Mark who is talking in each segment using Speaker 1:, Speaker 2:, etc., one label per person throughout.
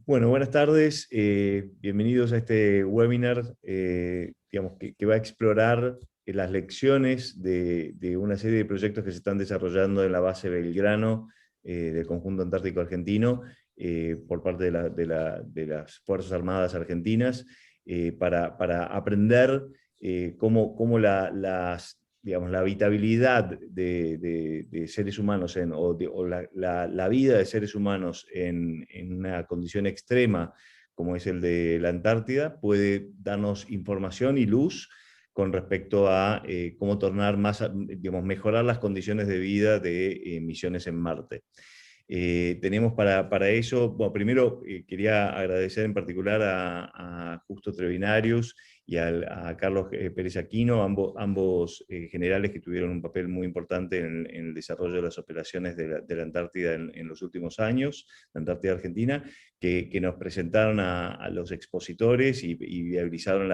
Speaker 1: Bueno, buenas tardes. Bienvenidos a este webinar que va a explorar las lecciones de una serie de proyectos que se están desarrollando en la base Belgrano del Conjunto Antártico Argentino por parte de las Fuerzas Armadas Argentinas para aprender cómo la habitabilidad de seres humanos o la vida de seres humanos en una condición extrema como es el de la Antártida puede darnos información y luz con respecto a cómo tornar mejorar las condiciones de vida de misiones en Marte. Tenemos para eso, bueno, primero quería agradecer en particular a Justo Trevinarius y a Carlos Pérez Aquino, ambos generales que tuvieron un papel muy importante en el desarrollo de las operaciones de la Antártida en los últimos años, la Antártida Argentina, que nos presentaron a los expositores y viabilizaron,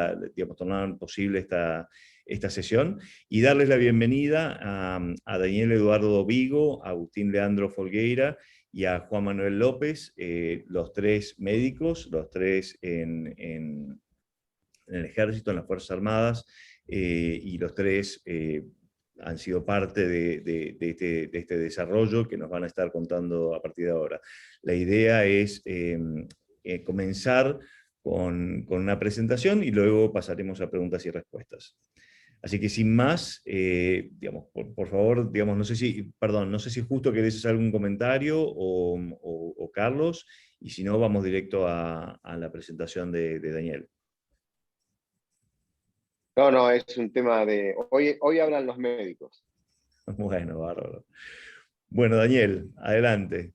Speaker 1: tornaron posible esta sesión, y darles la bienvenida a Daniel Eduardo Vigo, a Agustín Leandro Folgueira y a Juan Manuel López, los tres médicos, los tres en el Ejército, en las Fuerzas Armadas, y los tres han sido parte de este desarrollo que nos van a estar contando a partir de ahora. La idea es comenzar con una presentación y luego pasaremos a preguntas y respuestas. Así que sin más, por favor, no sé si justo querés hacer algún comentario o Carlos, y si no, vamos directo a la presentación de Daniel.
Speaker 2: No, es un tema de... Hoy hablan los médicos.
Speaker 1: Bueno, bárbaro. Bueno, Daniel, adelante.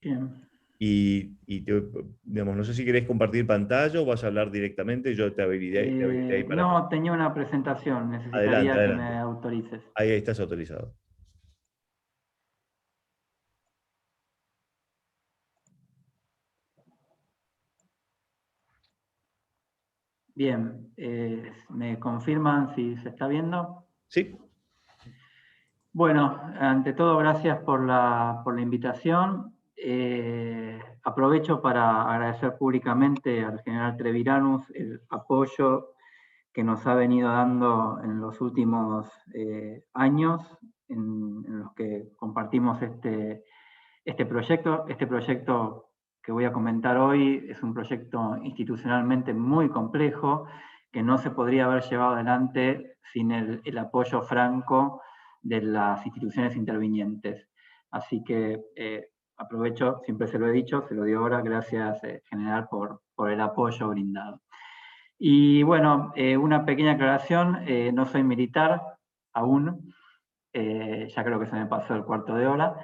Speaker 3: Bien.
Speaker 1: No sé si querés compartir pantalla o vas a hablar directamente, yo te habilité ahí para...
Speaker 3: No, tenía una presentación, necesitaría
Speaker 1: Adelante.
Speaker 3: que me autorices.
Speaker 1: Ahí estás autorizado.
Speaker 3: Bien, ¿me confirman si se está viendo?
Speaker 1: Sí.
Speaker 3: Bueno, ante todo, gracias por la invitación. Aprovecho para agradecer públicamente al general Treviranus el apoyo que nos ha venido dando en los últimos años, en los que compartimos este proyecto. Este proyecto que voy a comentar hoy es un proyecto institucionalmente muy complejo, que no se podría haber llevado adelante sin el apoyo franco de las instituciones intervinientes. Así que aprovecho, siempre se lo he dicho, se lo digo ahora, gracias general por el apoyo brindado. Y bueno, una pequeña aclaración, no soy militar aún, ya creo que se me pasó el cuarto de hora.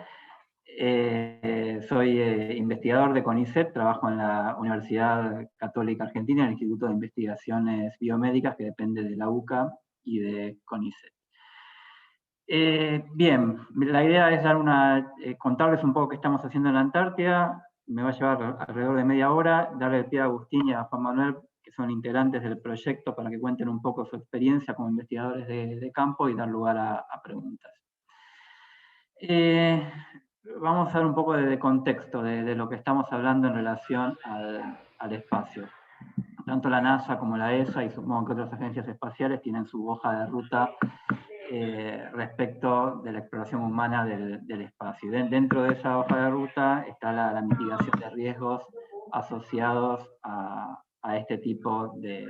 Speaker 3: Soy investigador de CONICET, trabajo en la Universidad Católica Argentina, en el Instituto de Investigaciones Biomédicas, que depende de la UCA y de CONICET. Bien, la idea es contarles un poco qué estamos haciendo en la Antártida. Me va a llevar alrededor de media hora, darle el pie a Agustín y a Juan Manuel, que son integrantes del proyecto, para que cuenten un poco su experiencia como investigadores de campo y dar lugar a preguntas. Vamos a dar un poco de contexto de lo que estamos hablando en relación al espacio. Tanto la NASA como la ESA y supongo que otras agencias espaciales tienen su hoja de ruta respecto de la exploración humana del espacio. Dentro de esa hoja de ruta está la mitigación de riesgos asociados a este tipo de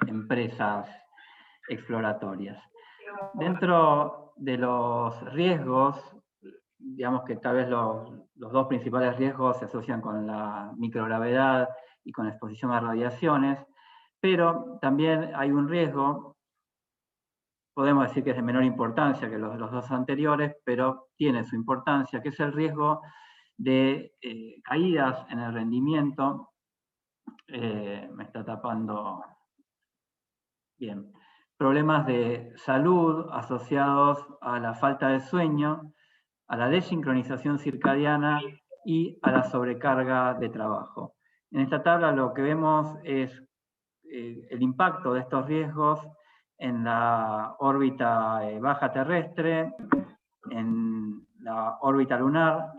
Speaker 3: empresas exploratorias. Dentro de los riesgos, digamos que tal vez los dos principales riesgos se asocian con la microgravedad y con la exposición a radiaciones, pero también hay un riesgo, podemos decir que es de menor importancia que los dos anteriores, pero tiene su importancia, que es el riesgo de caídas en el rendimiento. Me está tapando bien. Problemas de salud asociados a la falta de sueño, a la desincronización circadiana y a la sobrecarga de trabajo. En esta tabla lo que vemos es el impacto de estos riesgos en la órbita baja terrestre, en la órbita lunar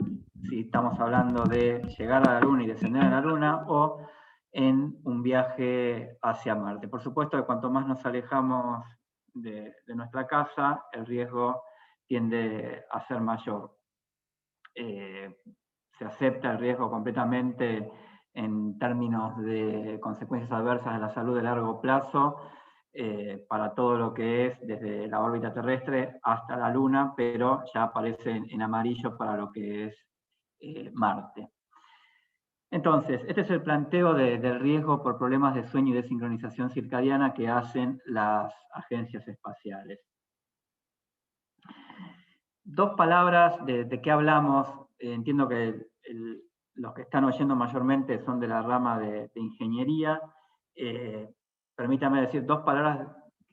Speaker 3: si estamos hablando de llegar a la Luna y descender a la Luna, o en un viaje hacia Marte. Por supuesto que cuanto más nos alejamos de nuestra casa, el riesgo tiende a ser mayor. Se acepta el riesgo completamente en términos de consecuencias adversas de la salud de largo plazo, para todo lo que es desde la órbita terrestre hasta la Luna, pero ya aparece en amarillo para lo que es Marte. Entonces, este es el planteo del riesgo por problemas de sueño y de sincronización circadiana que hacen las agencias espaciales. Dos palabras de qué hablamos. Entiendo que los que están oyendo mayormente son de la rama de ingeniería. Permítame decir dos palabras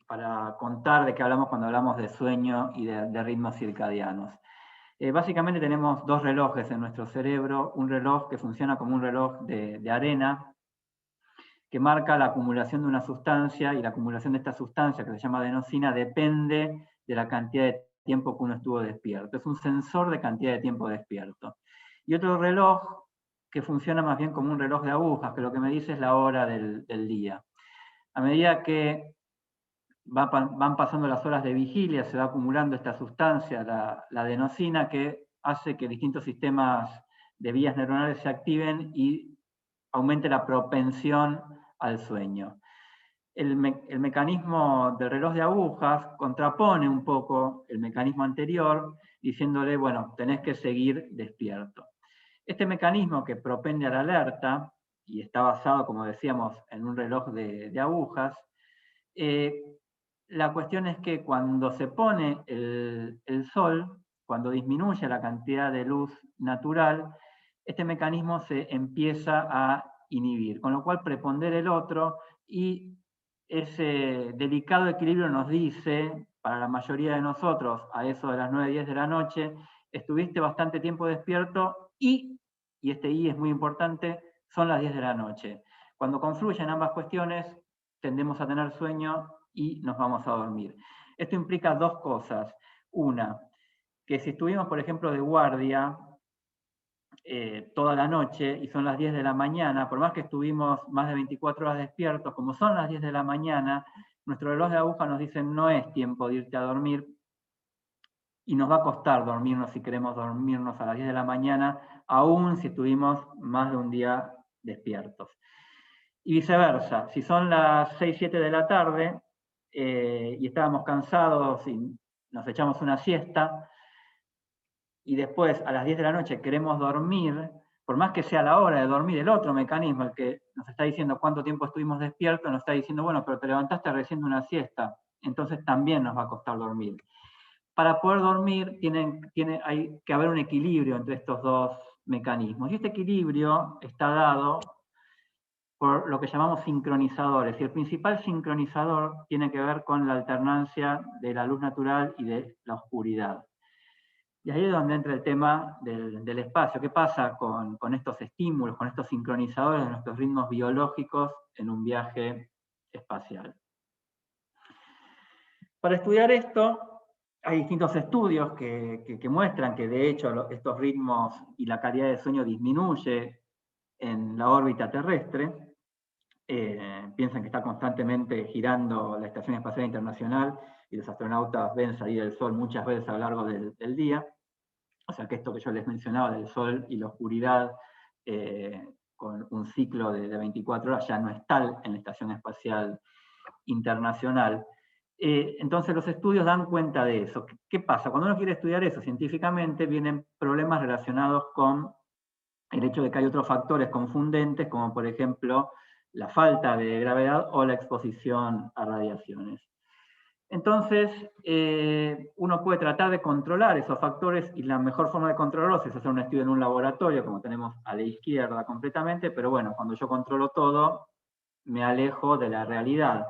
Speaker 3: para contar de qué hablamos cuando hablamos de sueño y de ritmos circadianos. Básicamente tenemos dos relojes en nuestro cerebro, un reloj que funciona como un reloj de arena, que marca la acumulación de una sustancia, y la acumulación de esta sustancia, que se llama adenosina, depende de la cantidad de tiempo que uno estuvo despierto. Es un sensor de cantidad de tiempo despierto. Y otro reloj que funciona más bien como un reloj de agujas, que lo que me dice es la hora del día. A medida que van pasando las horas de vigilia, se va acumulando esta sustancia, la adenosina, que hace que distintos sistemas de vías neuronales se activen y aumente la propensión al sueño. El mecanismo del reloj de agujas contrapone un poco el mecanismo anterior, diciéndole, bueno, tenés que seguir despierto. Este mecanismo, que propende a la alerta, y está basado, como decíamos, en un reloj de agujas, la cuestión es que cuando se pone el sol, cuando disminuye la cantidad de luz natural, este mecanismo se empieza a inhibir, con lo cual prepondera el otro, y ese delicado equilibrio nos dice, para la mayoría de nosotros, a eso de las 9, 10 de la noche, estuviste bastante tiempo despierto y este y es muy importante, son las 10 de la noche. Cuando confluyen ambas cuestiones, tendemos a tener sueño y nos vamos a dormir. Esto implica dos cosas. Una, que si estuvimos, por ejemplo, de guardia toda la noche y son las 10 de la mañana, por más que estuvimos más de 24 horas despiertos, como son las 10 de la mañana, nuestro reloj de aguja nos dice no es tiempo de irte a dormir, y nos va a costar dormirnos si queremos dormirnos a las 10 de la mañana, aún si estuvimos más de un día despiertos. Y viceversa, si son las 6, 7 de la tarde y estábamos cansados y nos echamos una siesta, y después a las 10 de la noche queremos dormir, por más que sea la hora de dormir, el otro mecanismo, el que nos está diciendo cuánto tiempo estuvimos despiertos, nos está diciendo, bueno, pero te levantaste recién de una siesta, entonces también nos va a costar dormir. Para poder dormir hay que haber un equilibrio entre estos dos mecanismos, y este equilibrio está dado por lo que llamamos sincronizadores, y el principal sincronizador tiene que ver con la alternancia de la luz natural y de la oscuridad. Y ahí es donde entra el tema del espacio. ¿Qué pasa con estos estímulos, con estos sincronizadores de nuestros ritmos biológicos en un viaje espacial? Para estudiar esto, hay distintos estudios que muestran que de hecho estos ritmos y la calidad de sueño disminuye en la órbita terrestre. Piensan que está constantemente girando la Estación Espacial Internacional y los astronautas ven salir el sol muchas veces a lo largo del día. O sea que esto que yo les mencionaba del sol y la oscuridad con un ciclo de 24 horas ya no es tal en la Estación Espacial Internacional. Entonces los estudios dan cuenta de eso. ¿Qué pasa? Cuando uno quiere estudiar eso científicamente, vienen problemas relacionados con el hecho de que hay otros factores confundentes, como por ejemplo la falta de gravedad o la exposición a radiaciones. Entonces, uno puede tratar de controlar esos factores, y la mejor forma de controlarlos es hacer un estudio en un laboratorio, como tenemos a la izquierda completamente, pero bueno, cuando yo controlo todo, me alejo de la realidad.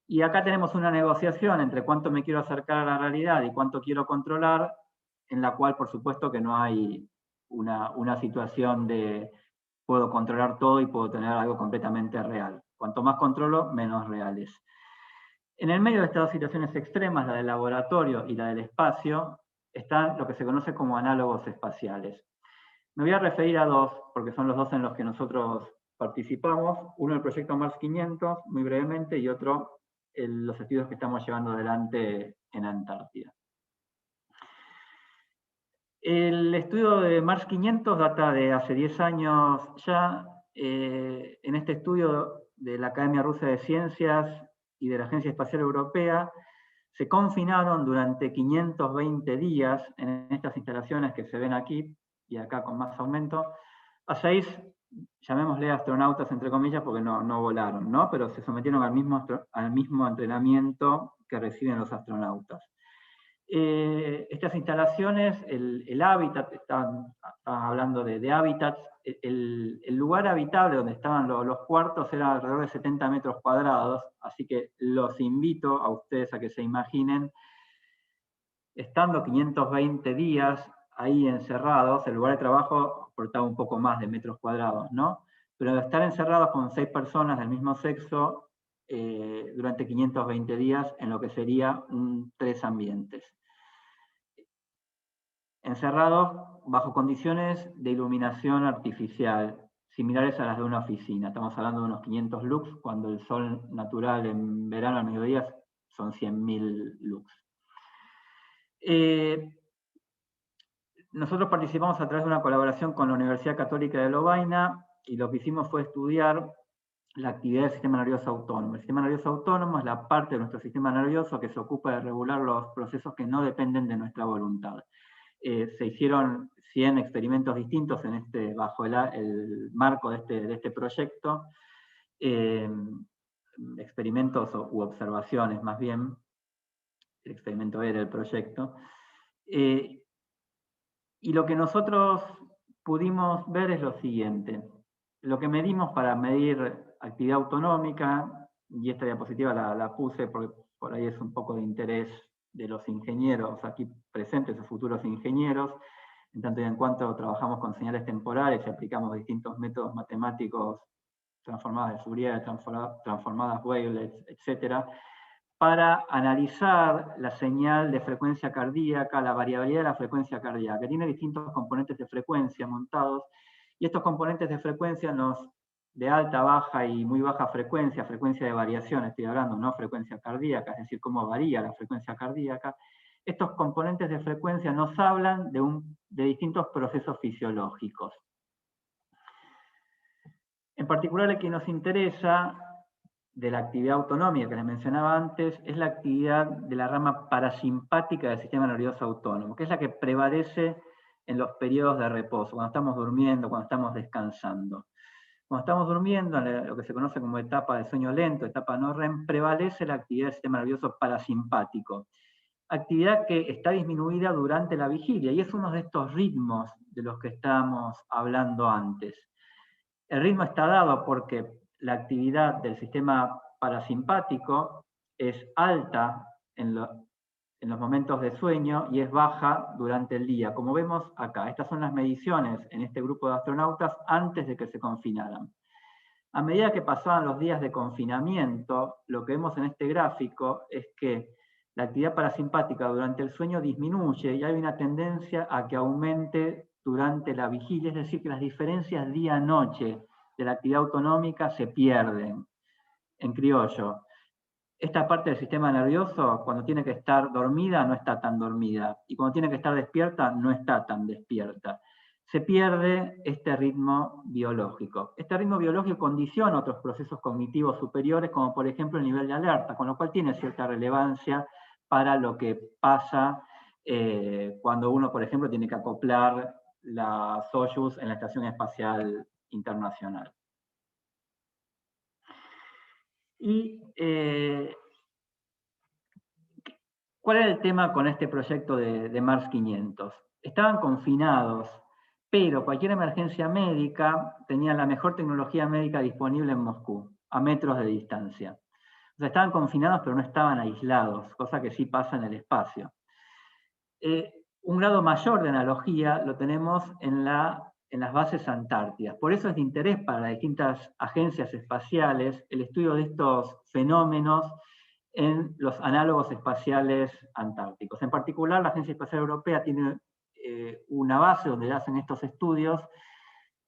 Speaker 3: Y acá tenemos una negociación entre cuánto me quiero acercar a la realidad y cuánto quiero controlar, en la cual por supuesto que no hay una situación de puedo controlar todo y puedo tener algo completamente real. Cuanto más controlo, menos real es. En el medio de estas dos situaciones extremas, la del laboratorio y la del espacio, están lo que se conoce como análogos espaciales. Me voy a referir a dos, porque son los dos en los que nosotros participamos. Uno el proyecto Mars 500, muy brevemente, y otro los estudios que estamos llevando adelante en Antártida. El estudio de Mars 500 data de hace 10 años ya. En este estudio de la Academia Rusa de Ciencias y de la Agencia Espacial Europea, se confinaron durante 520 días en estas instalaciones que se ven aquí, y acá con más aumento, a 6, llamémosle astronautas entre comillas, porque no volaron, ¿no? Pero se sometieron al mismo entrenamiento que reciben los astronautas. Estas instalaciones, el hábitat, estaban hablando de hábitats, el lugar habitable donde estaban los cuartos era alrededor de 70 metros cuadrados, así que los invito a ustedes a que se imaginen, estando 520 días ahí encerrados, el lugar de trabajo aportaba un poco más de metros cuadrados, ¿no? Pero estar encerrados con 6 personas del mismo sexo durante 520 días en lo que sería 3 ambientes. Encerrados bajo condiciones de iluminación artificial, similares a las de una oficina. Estamos hablando de unos 500 lux, cuando el sol natural en verano al mediodía son 100.000 lux. Nosotros participamos a través de una colaboración con la Universidad Católica de Lovaina, y lo que hicimos fue estudiar la actividad del sistema nervioso autónomo. El sistema nervioso autónomo es la parte de nuestro sistema nervioso que se ocupa de regular los procesos que no dependen de nuestra voluntad. Se hicieron 100 experimentos distintos bajo el marco de este proyecto, experimentos u observaciones más bien. El experimento era el proyecto. Y lo que nosotros pudimos ver es lo siguiente. Lo que medimos para medir actividad autonómica, y esta diapositiva la puse porque por ahí es un poco de interés de los ingenieros aquí presentes o futuros ingenieros, en tanto y en cuanto trabajamos con señales temporales y aplicamos distintos métodos matemáticos, transformadas de Fourier, transformadas wavelets, etc., para analizar la señal de frecuencia cardíaca, la variabilidad de la frecuencia cardíaca, que tiene distintos componentes de frecuencia montados, y estos componentes de frecuencia de alta, baja y muy baja frecuencia de variación, estoy hablando, no frecuencia cardíaca, es decir, cómo varía la frecuencia cardíaca. Estos componentes de frecuencia nos hablan de distintos procesos fisiológicos. En particular, el que nos interesa de la actividad autonómica que les mencionaba antes es la actividad de la rama parasimpática del sistema nervioso autónomo, que es la que prevalece en los periodos de reposo, cuando estamos durmiendo, cuando estamos descansando. Cuando estamos durmiendo, en lo que se conoce como etapa de sueño lento, etapa no REM, prevalece la actividad del sistema nervioso parasimpático. Actividad que está disminuida durante la vigilia, y es uno de estos ritmos de los que estábamos hablando antes. El ritmo está dado porque la actividad del sistema parasimpático es alta en los momentos de sueño y es baja durante el día, como vemos acá. Estas son las mediciones en este grupo de astronautas antes de que se confinaran. A medida que pasaban los días de confinamiento, lo que vemos en este gráfico es que la actividad parasimpática durante el sueño disminuye y hay una tendencia a que aumente durante la vigilia, es decir, que las diferencias día-noche de la actividad autonómica se pierden. En criollo, esta parte del sistema nervioso, cuando tiene que estar dormida, no está tan dormida, y cuando tiene que estar despierta, no está tan despierta. Se pierde este ritmo biológico. Este ritmo biológico condiciona otros procesos cognitivos superiores, como por ejemplo el nivel de alerta, con lo cual tiene cierta relevancia para lo que pasa cuando uno, por ejemplo, tiene que acoplar la Soyuz en la Estación Espacial Internacional. Y ¿cuál era el tema con este proyecto de Mars 500? Estaban confinados, pero cualquier emergencia médica tenía la mejor tecnología médica disponible en Moscú, a metros de distancia. O sea, estaban confinados, pero no estaban aislados, cosa que sí pasa en el espacio. Un grado mayor de analogía lo tenemos en las bases antárticas. Por eso es de interés para las distintas agencias espaciales el estudio de estos fenómenos en los análogos espaciales antárticos. En particular, la Agencia Espacial Europea tiene una base donde hacen estos estudios,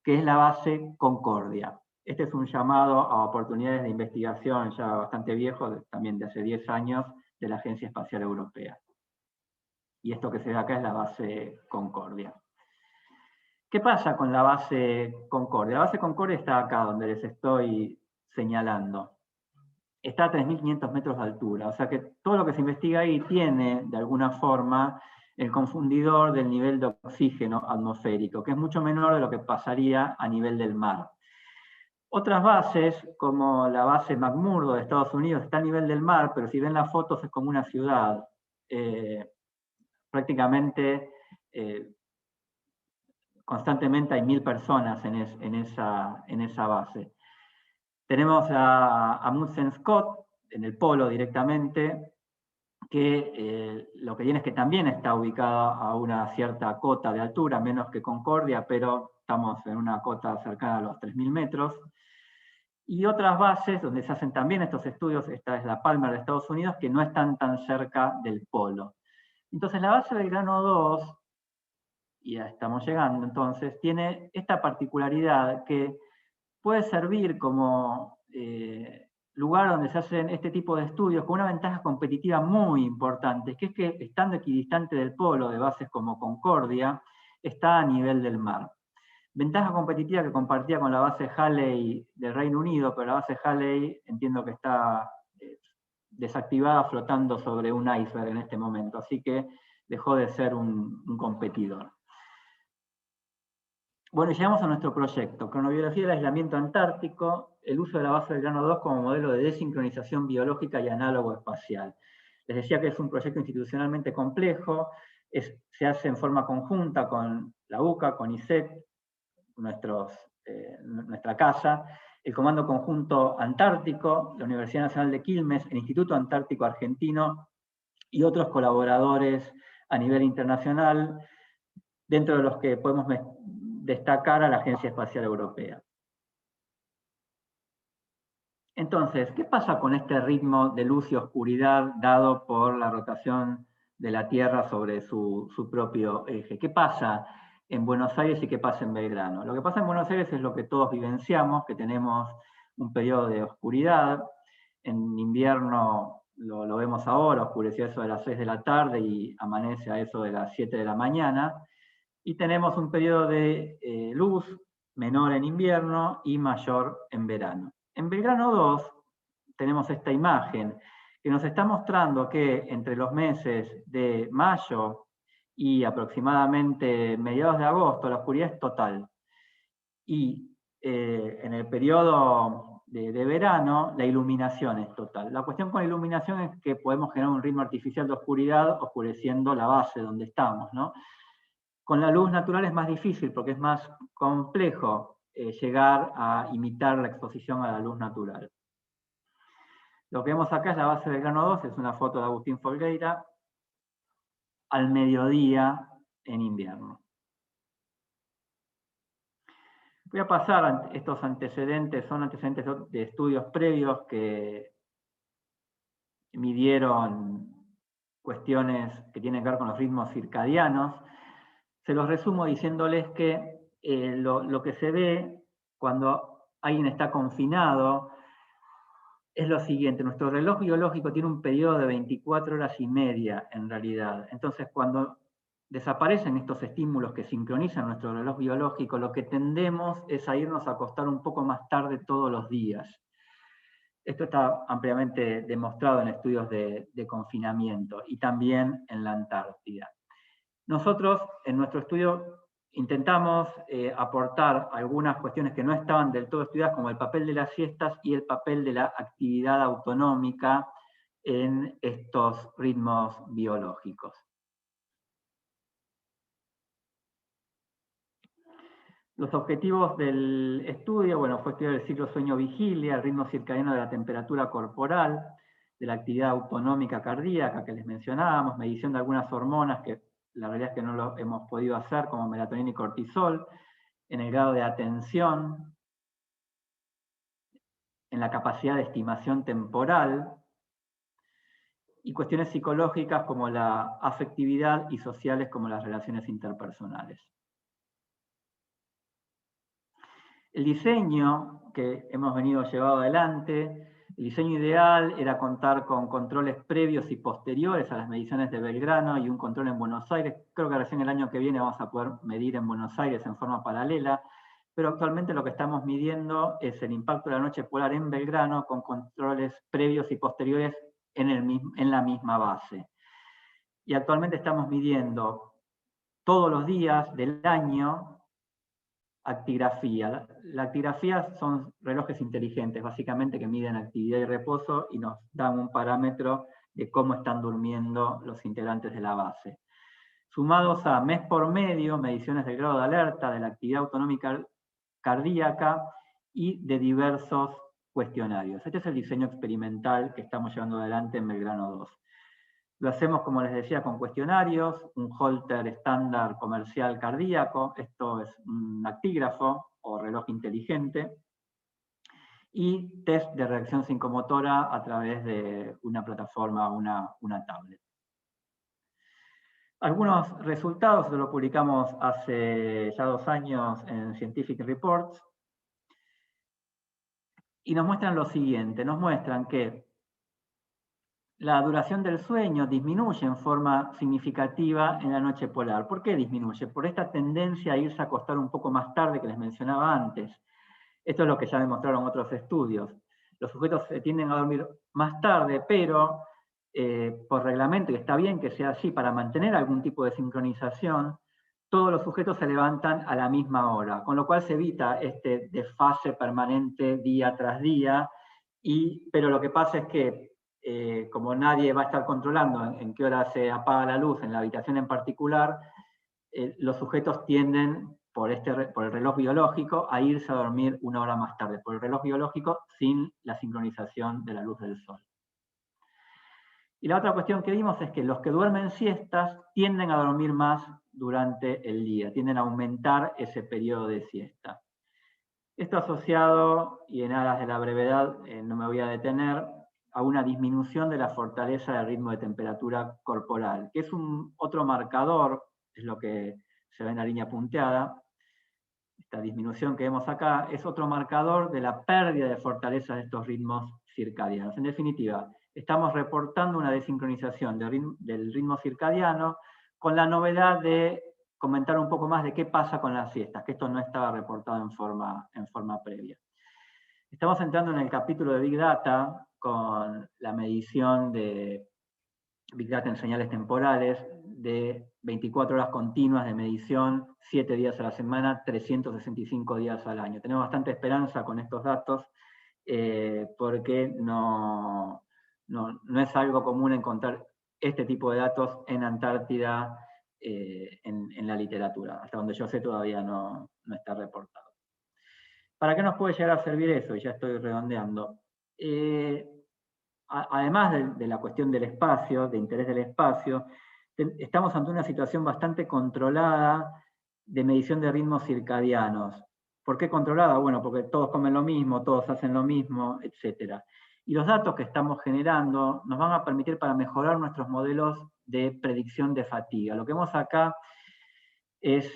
Speaker 3: que es la base Concordia. Este es un llamado a oportunidades de investigación ya bastante viejo, también de hace 10 años, de la Agencia Espacial Europea. Y esto que se ve acá es la base Concordia. ¿Qué pasa con la base Concordia? La base Concordia está acá, donde les estoy señalando. Está a 3.500 metros de altura, o sea que todo lo que se investiga ahí tiene, de alguna forma, el confundidor del nivel de oxígeno atmosférico, que es mucho menor de lo que pasaría a nivel del mar. Otras bases, como la base McMurdo de Estados Unidos, está a nivel del mar, pero si ven las fotos es como una ciudad. Prácticamente, constantemente hay 1.000 personas en esa base. Tenemos a Amundsen Scott, en el polo directamente, que lo que tiene es que también está ubicada a una cierta cota de altura, menos que Concordia, pero estamos en una cota cercana a los 3.000 metros. Y otras bases donde se hacen también estos estudios, esta es la Palmer de Estados Unidos, que no están tan cerca del polo. Entonces la base Belgrano 2, y ya estamos llegando entonces, tiene esta particularidad que puede servir como lugar donde se hacen este tipo de estudios con una ventaja competitiva muy importante, que es que estando equidistante del polo de bases como Concordia, está a nivel del mar. Ventaja competitiva que compartía con la base Halley del Reino Unido, pero la base Halley entiendo que está desactivada flotando sobre un iceberg en este momento, así que dejó de ser un competidor. Bueno, llegamos a nuestro proyecto, cronobiología del aislamiento antártico, el uso de la base Belgrano 2 como modelo de desincronización biológica y análogo espacial. Les decía que es un proyecto institucionalmente complejo, se hace en forma conjunta con la UCA, con ISEC, nuestra casa, el Comando Conjunto Antártico, la Universidad Nacional de Quilmes, el Instituto Antártico Argentino y otros colaboradores a nivel internacional, dentro de los que podemos destacar a la Agencia Espacial Europea. Entonces, ¿qué pasa con este ritmo de luz y oscuridad dado por la rotación de la Tierra sobre su propio eje? ¿Qué pasa en Buenos Aires y qué pasa en Belgrano? Lo que pasa en Buenos Aires es lo que todos vivenciamos, que tenemos un periodo de oscuridad. En invierno lo vemos ahora, oscureció a eso de las 6 de la tarde y amanece a eso de las 7 de la mañana. Y tenemos un periodo de luz menor en invierno y mayor en verano. En Belgrano 2 tenemos esta imagen que nos está mostrando que entre los meses de mayo y aproximadamente mediados de agosto la oscuridad es total. Y en el periodo de verano la iluminación es total. La cuestión con la iluminación es que podemos generar un ritmo artificial de oscuridad oscureciendo la base donde estamos, ¿no? Con la luz natural es más difícil porque es más complejo llegar a imitar la exposición a la luz natural. Lo que vemos acá es la base Belgrano 2, es una foto de Agustín Folgueira, al mediodía en invierno. Voy a pasar estos antecedentes, son antecedentes de estudios previos que midieron cuestiones que tienen que ver con los ritmos circadianos. Se los resumo diciéndoles que lo que se ve cuando alguien está confinado es lo siguiente: nuestro reloj biológico tiene un periodo de 24 horas y media en realidad. Entonces, cuando desaparecen estos estímulos que sincronizan nuestro reloj biológico, lo que tendemos es a irnos a acostar un poco más tarde todos los días. Esto está ampliamente demostrado en estudios de confinamiento y también en la Antártida. Nosotros, en nuestro estudio, intentamos aportar algunas cuestiones que no estaban del todo estudiadas, como el papel de las siestas y el papel de la actividad autonómica en estos ritmos biológicos. Los objetivos del estudio, bueno, fue estudiar el ciclo sueño-vigilia, el ritmo circadiano de la temperatura corporal, de la actividad autonómica cardíaca que les mencionábamos, medición de algunas hormonas que la realidad es que no lo hemos podido hacer, como melatonina y cortisol, en el grado de atención, en la capacidad de estimación temporal, y cuestiones psicológicas como la afectividad y sociales como las relaciones interpersonales. El diseño que hemos venido llevado adelante, el diseño ideal era contar con controles previos y posteriores a las mediciones de Belgrano y un control en Buenos Aires. Creo que recién el año que viene vamos a poder medir en Buenos Aires en forma paralela, pero actualmente lo que estamos midiendo es el impacto de la noche polar en Belgrano con controles previos y posteriores en la misma base. Y actualmente estamos midiendo todos los días del año actigrafía. La actigrafía son relojes inteligentes, básicamente, que miden actividad y reposo y nos dan un parámetro de cómo están durmiendo los integrantes de la base. Sumados a mes por medio, mediciones del grado de alerta, de la actividad autonómica cardíaca y de diversos cuestionarios. Este es el diseño experimental que estamos llevando adelante en Belgrano 2. Lo hacemos, como les decía, con cuestionarios, un Holter estándar comercial cardíaco, esto es un actígrafo o reloj inteligente, y test de reacción psicomotora a través de una plataforma, una tablet. Algunos resultados lo publicamos hace ya 2 años en Scientific Reports, y nos muestran lo siguiente, nos muestran que la duración del sueño disminuye en forma significativa en la noche polar. ¿Por qué disminuye? Por esta tendencia a irse a acostar un poco más tarde que les mencionaba antes. Esto es lo que ya demostraron otros estudios. Los sujetos tienden a dormir más tarde, pero por reglamento, y está bien que sea así, para mantener algún tipo de sincronización, todos los sujetos se levantan a la misma hora, con lo cual se evita este desfase permanente día tras día, pero lo que pasa es que como nadie va a estar controlando en qué hora se apaga la luz en la habitación en particular, los sujetos tienden, por el reloj biológico, a irse a dormir 1 hora más tarde, por el reloj biológico sin la sincronización de la luz del sol. Y la otra cuestión que vimos es que los que duermen siestas tienden a dormir más durante el día, tienden a aumentar ese periodo de siesta. Esto asociado, y en aras de la brevedad no me voy a detener, a una disminución de la fortaleza del ritmo de temperatura corporal, que es otro marcador, es lo que se ve en la línea punteada. Esta disminución que vemos acá es otro marcador de la pérdida de fortaleza de estos ritmos circadianos. En definitiva, estamos reportando una desincronización del ritmo circadiano con la novedad de comentar un poco más de qué pasa con las siestas, que esto no estaba reportado en forma previa. Estamos entrando en el capítulo de Big Data con la medición de Big Data en señales temporales de 24 horas continuas de medición, 7 días a la semana, 365 días al año. Tenemos bastante esperanza con estos datos porque no es algo común encontrar este tipo de datos en Antártida en la literatura. Hasta donde yo sé todavía no está reportado. ¿Para qué nos puede llegar a servir eso? Y ya estoy redondeando. Además de la cuestión del espacio, de interés del espacio, estamos ante una situación bastante controlada de medición de ritmos circadianos. ¿Por qué controlada? Bueno, porque todos comen lo mismo, todos hacen lo mismo, etc. Y los datos que estamos generando nos van a permitir para mejorar nuestros modelos de predicción de fatiga. Lo que vemos acá es,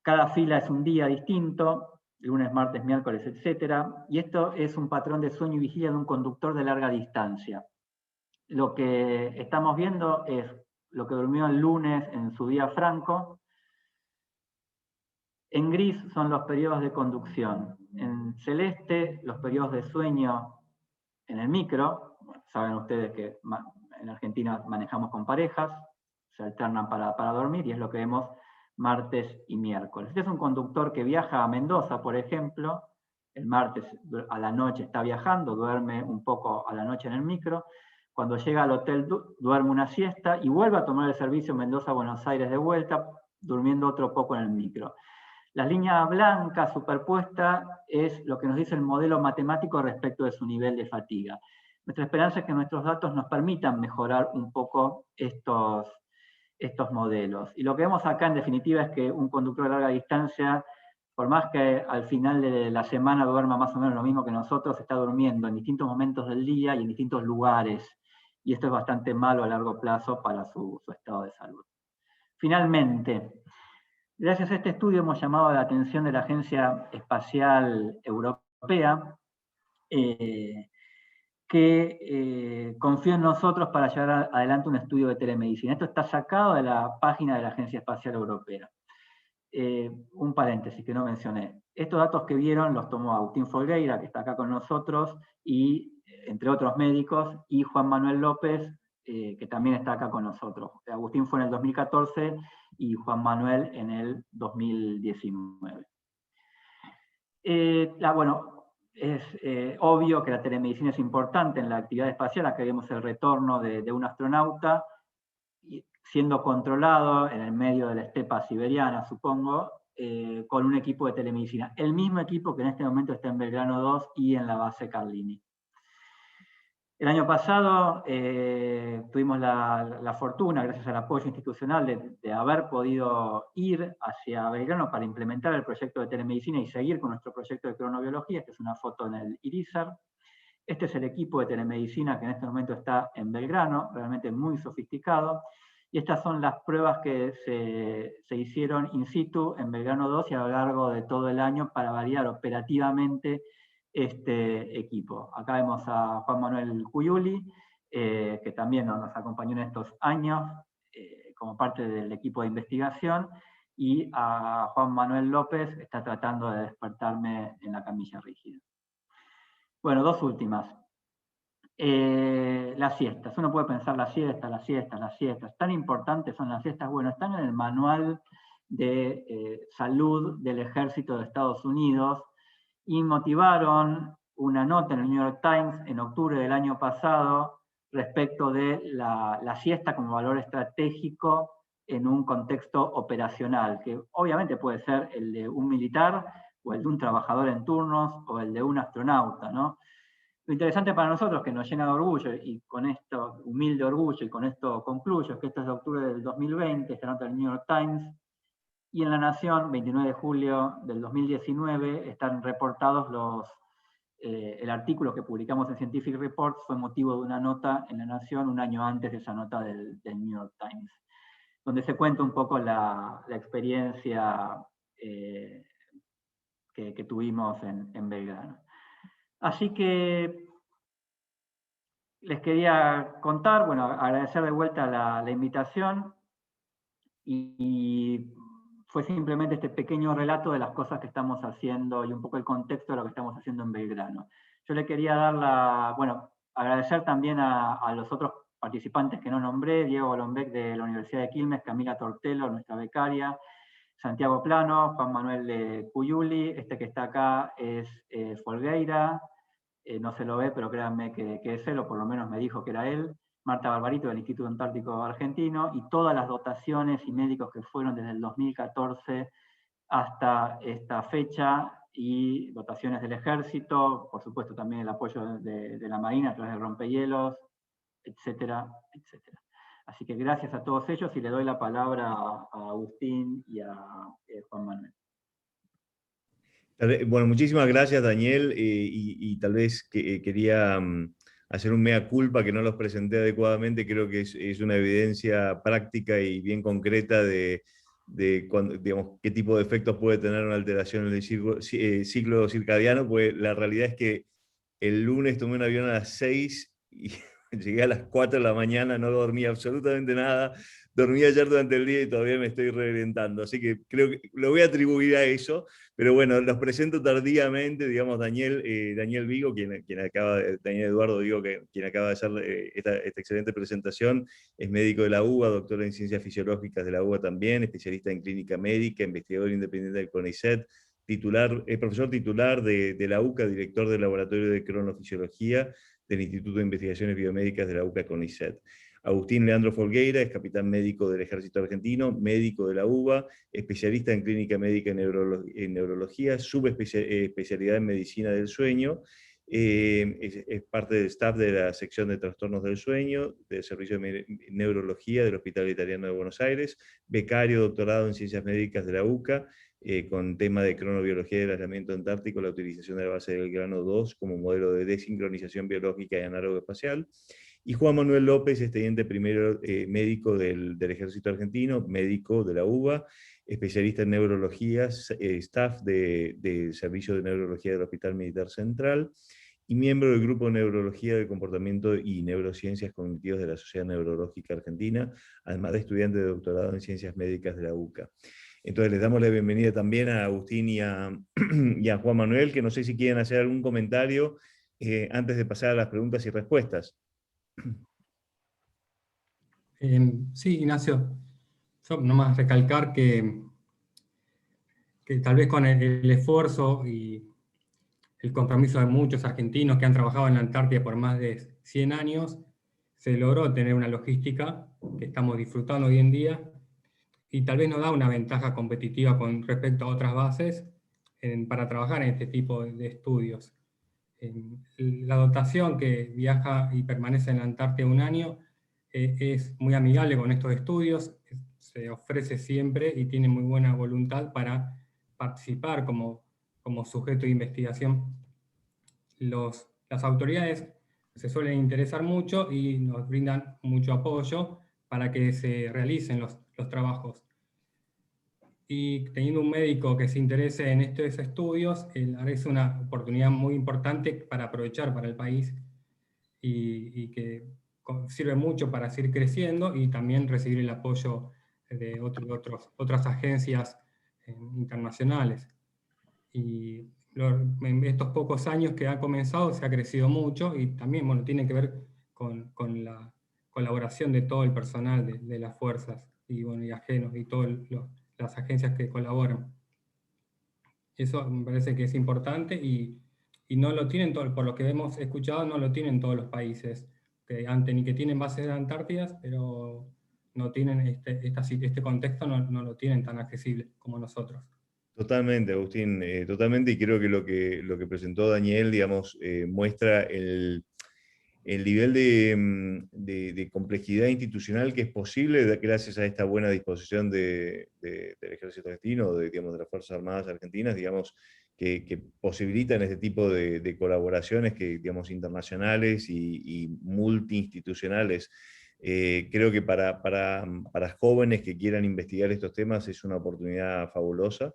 Speaker 3: cada fila es un día distinto, lunes, martes, miércoles, etc. Y esto es un patrón de sueño y vigilia de un conductor de larga distancia. Lo que estamos viendo es lo que durmió el lunes en su día franco. En gris son los periodos de conducción. En celeste, los periodos de sueño en el micro. Saben ustedes que en Argentina manejamos con parejas, se alternan para dormir, y es lo que vemos martes y miércoles. Este es un conductor que viaja a Mendoza, por ejemplo. El martes a la noche está viajando, duerme un poco a la noche en el micro. Cuando llega al hotel duerme una siesta y vuelve a tomar el servicio Mendoza-Buenos Aires de vuelta, durmiendo otro poco en el micro. La línea blanca superpuesta es lo que nos dice el modelo matemático respecto de su nivel de fatiga. Nuestra esperanza es que nuestros datos nos permitan mejorar un poco estos modelos. Y lo que vemos acá en definitiva es que un conductor de larga distancia, por más que al final de la semana duerma más o menos lo mismo que nosotros, está durmiendo en distintos momentos del día y en distintos lugares. y esto es bastante malo a largo plazo para su estado de salud. Finalmente, gracias a este estudio hemos llamado la atención de la Agencia Espacial Europea, que confió en nosotros para llevar adelante un estudio de telemedicina. Esto está sacado de la página de la Agencia Espacial Europea. Un paréntesis que no mencioné. Estos datos que vieron los tomó Agustín Folgueira, que está acá con nosotros, y entre otros médicos, y Juan Manuel López, que también está acá con nosotros. Agustín fue en el 2014 y Juan Manuel en el 2019. Bueno, es obvio que la telemedicina es importante en la actividad espacial. Acá vemos el retorno de un astronauta siendo controlado en el medio de la estepa siberiana, supongo, con un equipo de telemedicina. El mismo equipo que en este momento está en Belgrano 2 y en la base Carlini. El año pasado tuvimos la fortuna, gracias al apoyo institucional, de haber podido ir hacia Belgrano para implementar el proyecto de telemedicina y seguir con nuestro proyecto de cronobiología. Esta es una foto en el IRISAR. Este es el equipo de telemedicina que en este momento está en Belgrano, realmente muy sofisticado. Y estas son las pruebas que se hicieron in situ en Belgrano 2 y a lo largo de todo el año para validar operativamente este equipo. Acá vemos a Juan Manuel Cuyuli, que también nos acompañó en estos años como parte del equipo de investigación, y a Juan Manuel López, que está tratando de despertarme en la camilla rígida. Bueno, dos últimas. Las siestas. Uno puede pensar las siestas. ¿Tan importantes son las siestas? Bueno, están en el manual de salud del Ejército de Estados Unidos, y motivaron una nota en el New York Times en octubre del año pasado respecto de la siesta como valor estratégico en un contexto operacional, que obviamente puede ser el de un militar, o el de un trabajador en turnos, o el de un astronauta, ¿no? Lo interesante para nosotros, que nos llena de orgullo, y con esto, humilde orgullo, y con esto concluyo, es que esto es de octubre del 2020, esta nota del New York Times, y en La Nación, 29 de julio del 2019, están reportados el artículo que publicamos en Scientific Reports fue motivo de una nota en La Nación un año antes de esa nota del New York Times, donde se cuenta un poco la experiencia que tuvimos en Belgrano. Así que les quería contar, bueno, agradecer de vuelta la invitación, y fue simplemente este pequeño relato de las cosas que estamos haciendo y un poco el contexto de lo que estamos haciendo en Belgrano. Yo le quería dar agradecer también a los otros participantes que no nombré: Diego Lombeck de la Universidad de Quilmes, Camila Tortelo, nuestra becaria, Santiago Plano, Juan Manuel Cuyuli, este que está acá es Folgueira, no se lo ve, pero créanme que es él, o por lo menos me dijo que era él, Marta Barbarito del Instituto Antártico Argentino, y todas las dotaciones y médicos que fueron desde el 2014 hasta esta fecha, y dotaciones del Ejército, por supuesto también el apoyo de la Marina a través de rompehielos, etcétera, etcétera. Así que gracias a todos ellos, y le doy la palabra a Agustín y a Juan Manuel.
Speaker 1: Bueno, muchísimas gracias, Daniel, y tal vez quería hacer un mea culpa que no los presenté adecuadamente. Creo que es una evidencia práctica y bien concreta de digamos, qué tipo de efectos puede tener una alteración en el ciclo circadiano, pues la realidad es que el lunes tomé un avión a las 6 y llegué a las 4 de la mañana, no dormí absolutamente nada, dormí ayer durante el día y todavía me estoy reventando, así que creo que lo voy a atribuir a eso, pero bueno, los presento tardíamente, digamos, Daniel Vigo, Daniel Eduardo Vigo, quien acaba de hacer esta excelente presentación, es médico de la UBA, doctor en Ciencias Fisiológicas de la UBA también, especialista en clínica médica, investigador independiente del CONICET, profesor titular de la UCA, director del Laboratorio de Cronofisiología del Instituto de Investigaciones Biomédicas de la UCA CONICET. Agustín Leandro Folgueira es capitán médico del Ejército Argentino, médico de la UBA, especialista en clínica médica en neurología, subespecialidad en medicina del sueño, es parte del staff de la sección de trastornos del sueño, del Servicio de Neurología del Hospital Italiano de Buenos Aires, becario doctorado en Ciencias Médicas de la UCA, con tema de cronobiología del aislamiento antártico, la utilización de la base del Belgrano 2 como modelo de desincronización biológica y análogo espacial, y Juan Manuel López es teniente primero médico del Ejército Argentino, médico de la UBA, especialista en neurología, staff del Servicio de Neurología del Hospital Militar Central, y miembro del Grupo de Neurología del Comportamiento y Neurociencias Cognitivas de la Sociedad Neurológica Argentina, además de estudiante de doctorado en Ciencias Médicas de la UCA. Entonces les damos la bienvenida también a Agustín y a Juan Manuel, que no sé si quieren hacer algún comentario antes de pasar a las preguntas y respuestas.
Speaker 4: Sí, Ignacio, yo nomás recalcar que tal vez con el esfuerzo y el compromiso de muchos argentinos que han trabajado en la Antártida por más de 100 años, se logró tener una logística que estamos disfrutando hoy en día, y tal vez nos da una ventaja competitiva con respecto a otras bases para trabajar en este tipo de estudios. La dotación que viaja y permanece en la Antártida un año es muy amigable con estos estudios, se ofrece siempre y tiene muy buena voluntad para participar como sujeto de investigación. Las autoridades se suelen interesar mucho y nos brindan mucho apoyo para que se realicen los trabajos. Y teniendo un médico que se interese en estos estudios, es una oportunidad muy importante para aprovechar para el país y que sirve mucho para seguir creciendo y también recibir el apoyo de otras agencias internacionales. Y en estos pocos años que ha comenzado se ha crecido mucho y también, bueno, tiene que ver con la colaboración de todo el personal de las fuerzas y, bueno, y ajenos y todas las agencias que colaboran. Eso me parece que es importante y no lo tienen todos, por lo que hemos escuchado, no lo tienen todos los países que tienen bases antártidas, pero no tienen este contexto, no lo tienen tan accesible como nosotros.
Speaker 1: Totalmente, Agustín, totalmente, y creo que lo que presentó Daniel, digamos, muestra el nivel de complejidad institucional que es posible gracias a esta buena disposición del Ejército Argentino, digamos, de las Fuerzas Armadas Argentinas, digamos, que posibilitan este tipo de colaboraciones que, digamos, internacionales y multiinstitucionales. Creo que para jóvenes que quieran investigar estos temas es una oportunidad fabulosa.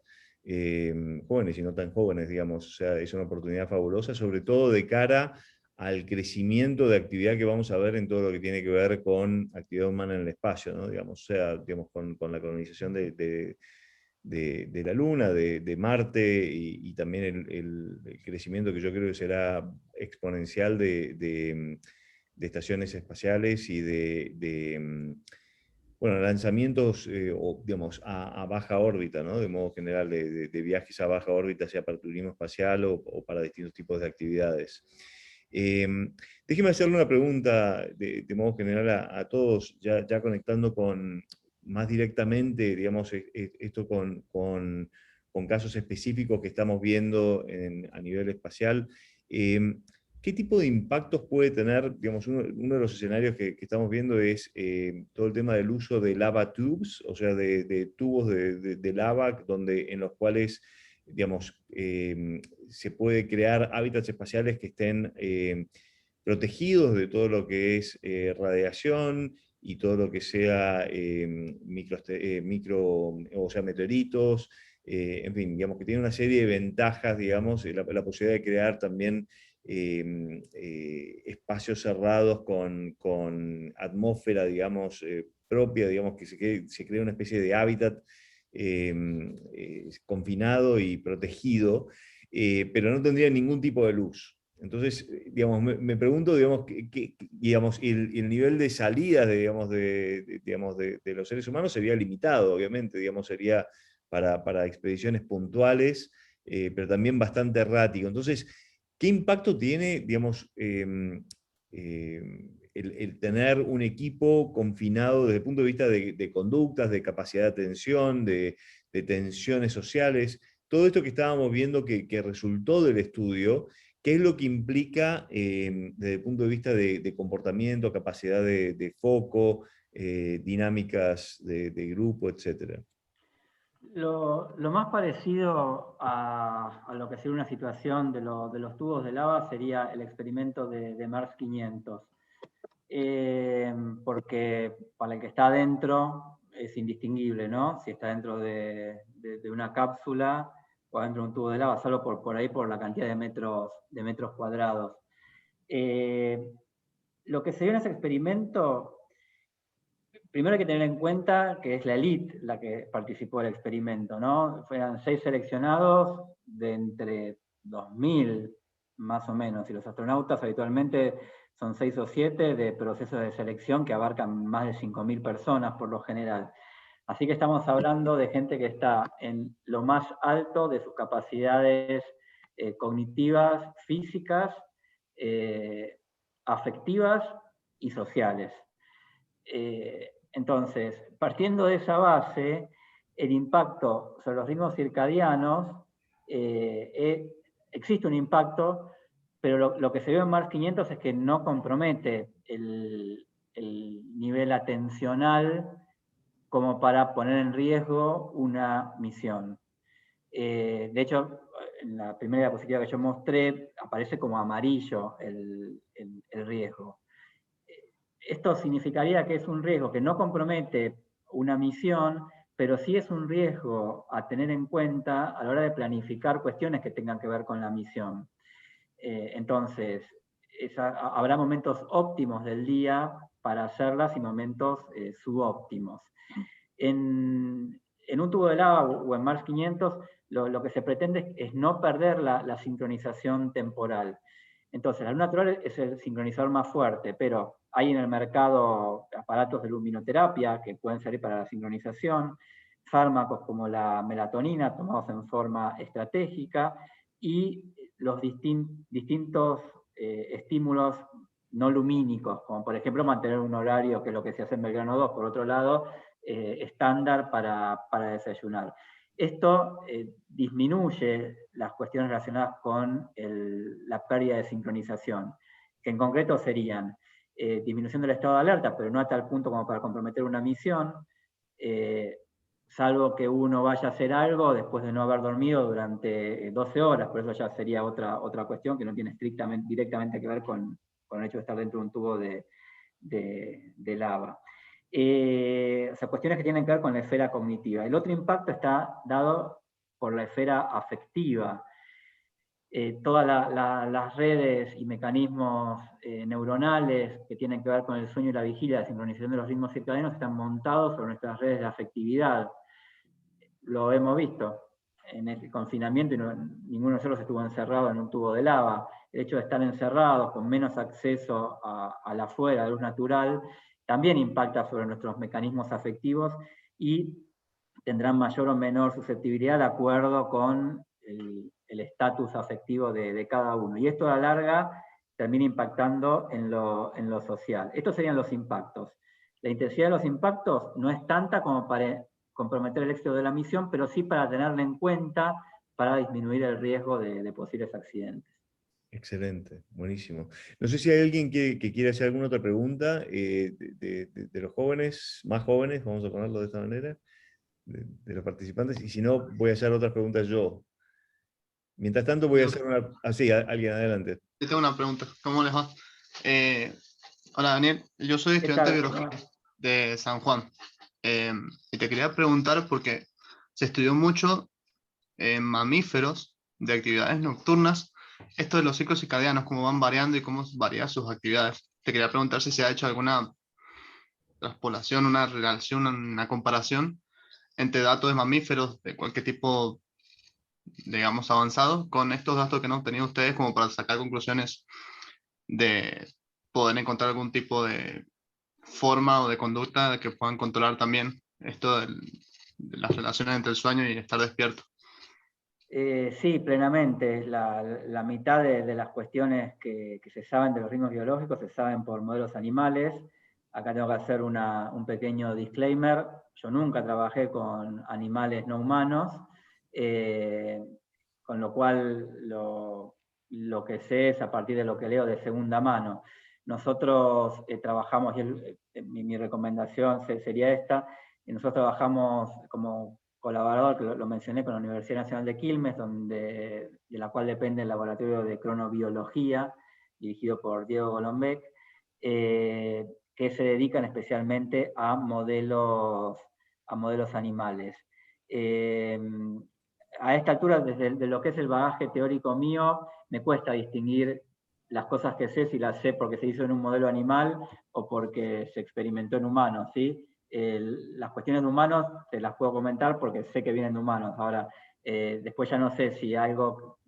Speaker 1: Jóvenes y no tan jóvenes, digamos, o sea, es una oportunidad fabulosa, sobre todo de cara al crecimiento de actividad que vamos a ver en todo lo que tiene que ver con actividad humana en el espacio, ¿no? Digamos, o sea, digamos, con la colonización de la Luna, de Marte, y también el crecimiento que yo creo que será exponencial de estaciones espaciales y bueno, lanzamientos, digamos, a baja órbita, ¿no? De modo general, de viajes a baja órbita, sea para turismo espacial o para distintos tipos de actividades. Déjeme hacerle una pregunta de modo general a todos, ya conectando más directamente, digamos, esto con casos específicos que estamos viendo a nivel espacial. ¿Qué tipo de impactos puede tener? Digamos, uno de los escenarios que estamos viendo es todo el tema del uso de lava tubes, o sea, de tubos de lava en los cuales, digamos, se puede crear hábitats espaciales que estén protegidos de todo lo que es radiación y todo lo que sea o sea, meteoritos, en fin, digamos que tiene una serie de ventajas, digamos, la posibilidad de crear también espacios cerrados con atmósfera, digamos, propia, digamos, que se crea una especie de hábitat confinado y protegido, pero no tendría ningún tipo de luz. Entonces, digamos, me pregunto, digamos, digamos, el nivel de salida, digamos, de los seres humanos sería limitado, obviamente, digamos, sería para expediciones puntuales, pero también bastante errático. Entonces, ¿qué impacto tiene, digamos, el tener un equipo confinado desde el punto de vista de conductas, de capacidad de atención, de tensiones sociales? Todo esto que estábamos viendo que resultó del estudio, ¿qué es lo que implica desde el punto de vista de comportamiento, capacidad de foco, dinámicas de grupo, etcétera?
Speaker 3: Lo más parecido a lo que sería una situación de los tubos de lava sería el experimento de Mars 500. porque para el que está adentro es indistinguible, ¿no? Si está dentro de una cápsula o dentro de un tubo de lava, solo por ahí, por la cantidad de metros cuadrados. Lo que se dio en ese experimento, primero hay que tener en cuenta que es la élite la que participó del experimento, ¿no? Fueron 6 seleccionados de entre 2000 más o menos, y los astronautas habitualmente son 6 o 7 de procesos de selección que abarcan más de 5000 personas por lo general. Así que estamos hablando de gente que está en lo más alto de sus capacidades cognitivas, físicas, afectivas y sociales. Entonces, partiendo de esa base, el impacto sobre los ritmos circadianos, existe un impacto, pero lo que se ve en Mars 500 es que no compromete el nivel atencional como para poner en riesgo una misión. De hecho, en la primera diapositiva que yo mostré, aparece como amarillo el riesgo. Esto significaría que es un riesgo que no compromete una misión, pero sí es un riesgo a tener en cuenta a la hora de planificar cuestiones que tengan que ver con la misión. Entonces, habrá momentos óptimos del día para hacerlas y momentos subóptimos. En un tubo de lava o en Mars 500, lo que se pretende es no perder la sincronización temporal. Entonces, la luz natural es el sincronizador más fuerte, pero hay en el mercado aparatos de luminoterapia que pueden servir para la sincronización, fármacos como la melatonina tomados en forma estratégica y los distintos estímulos no lumínicos, como por ejemplo mantener un horario, que es lo que se hace en Belgrano 2, por otro lado, estándar para desayunar. Esto disminuye las cuestiones relacionadas con la pérdida de sincronización, que en concreto serían disminución del estado de alerta, pero no a tal punto como para comprometer una misión, salvo que uno vaya a hacer algo después de no haber dormido durante 12 horas, pero eso ya sería otra cuestión que no tiene directamente que ver con el hecho de estar dentro de un tubo de lava. O sea, cuestiones que tienen que ver con la esfera cognitiva. El otro impacto está dado por la esfera afectiva. Todas las redes y mecanismos neuronales que tienen que ver con el sueño y la vigilia, la sincronización de los ritmos circadianos, están montados sobre nuestras redes de afectividad. Lo hemos visto en el confinamiento y ninguno de nosotros estuvo encerrado en un tubo de lava. El hecho de estar encerrados con menos acceso a la afuera, a la luz natural, también impacta sobre nuestros mecanismos afectivos y tendrán mayor o menor susceptibilidad de acuerdo con el estatus afectivo de cada uno. Y esto a la larga termina impactando en lo social. Estos serían los impactos. La intensidad de los impactos no es tanta como para comprometer el éxito de la misión, pero sí para tenerla en cuenta para disminuir el riesgo de posibles accidentes.
Speaker 1: Excelente, buenísimo. No sé si hay alguien que quiera hacer alguna otra pregunta de los jóvenes, más jóvenes, vamos a ponerlo de esta manera, de los participantes, y si no, voy a hacer otras preguntas yo. Mientras tanto, voy a hacer una... Ah, sí, alguien, adelante.
Speaker 5: Yo tengo una pregunta. ¿Cómo les va? Hola, Daniel. Yo soy estudiante de biología de San Juan. Y te quería preguntar porque se estudió mucho en mamíferos de actividades nocturnas, esto de los ciclos circadianos, cómo van variando y cómo varían sus actividades. Te quería preguntar si se ha hecho alguna transpolación, una relación, una comparación entre datos de mamíferos de cualquier tipo, digamos, avanzado, con estos datos que han obtenido ustedes como para sacar conclusiones de poder encontrar algún tipo de forma o de conducta que puedan controlar también esto de las relaciones entre el sueño y estar despierto.
Speaker 3: Sí, plenamente. La mitad de las cuestiones que se saben de los ritmos biológicos se saben por modelos animales. Acá tengo que hacer un pequeño disclaimer. Yo nunca trabajé con animales no humanos, con lo cual lo que sé es a partir de lo que leo de segunda mano. Nosotros trabajamos, y mi recomendación sería esta, nosotros trabajamos como colaborador, que lo mencioné, con la Universidad Nacional de Quilmes, de la cual depende el laboratorio de cronobiología, dirigido por Diego Golombek, que se dedican especialmente a modelos animales. A esta altura, desde lo que es el bagaje teórico mío, me cuesta distinguir las cosas que sé, si las sé porque se hizo en un modelo animal o porque se experimentó en humanos, ¿sí? Las cuestiones de humanos te las puedo comentar porque sé que vienen de humanos. Ahora, después ya no sé si algo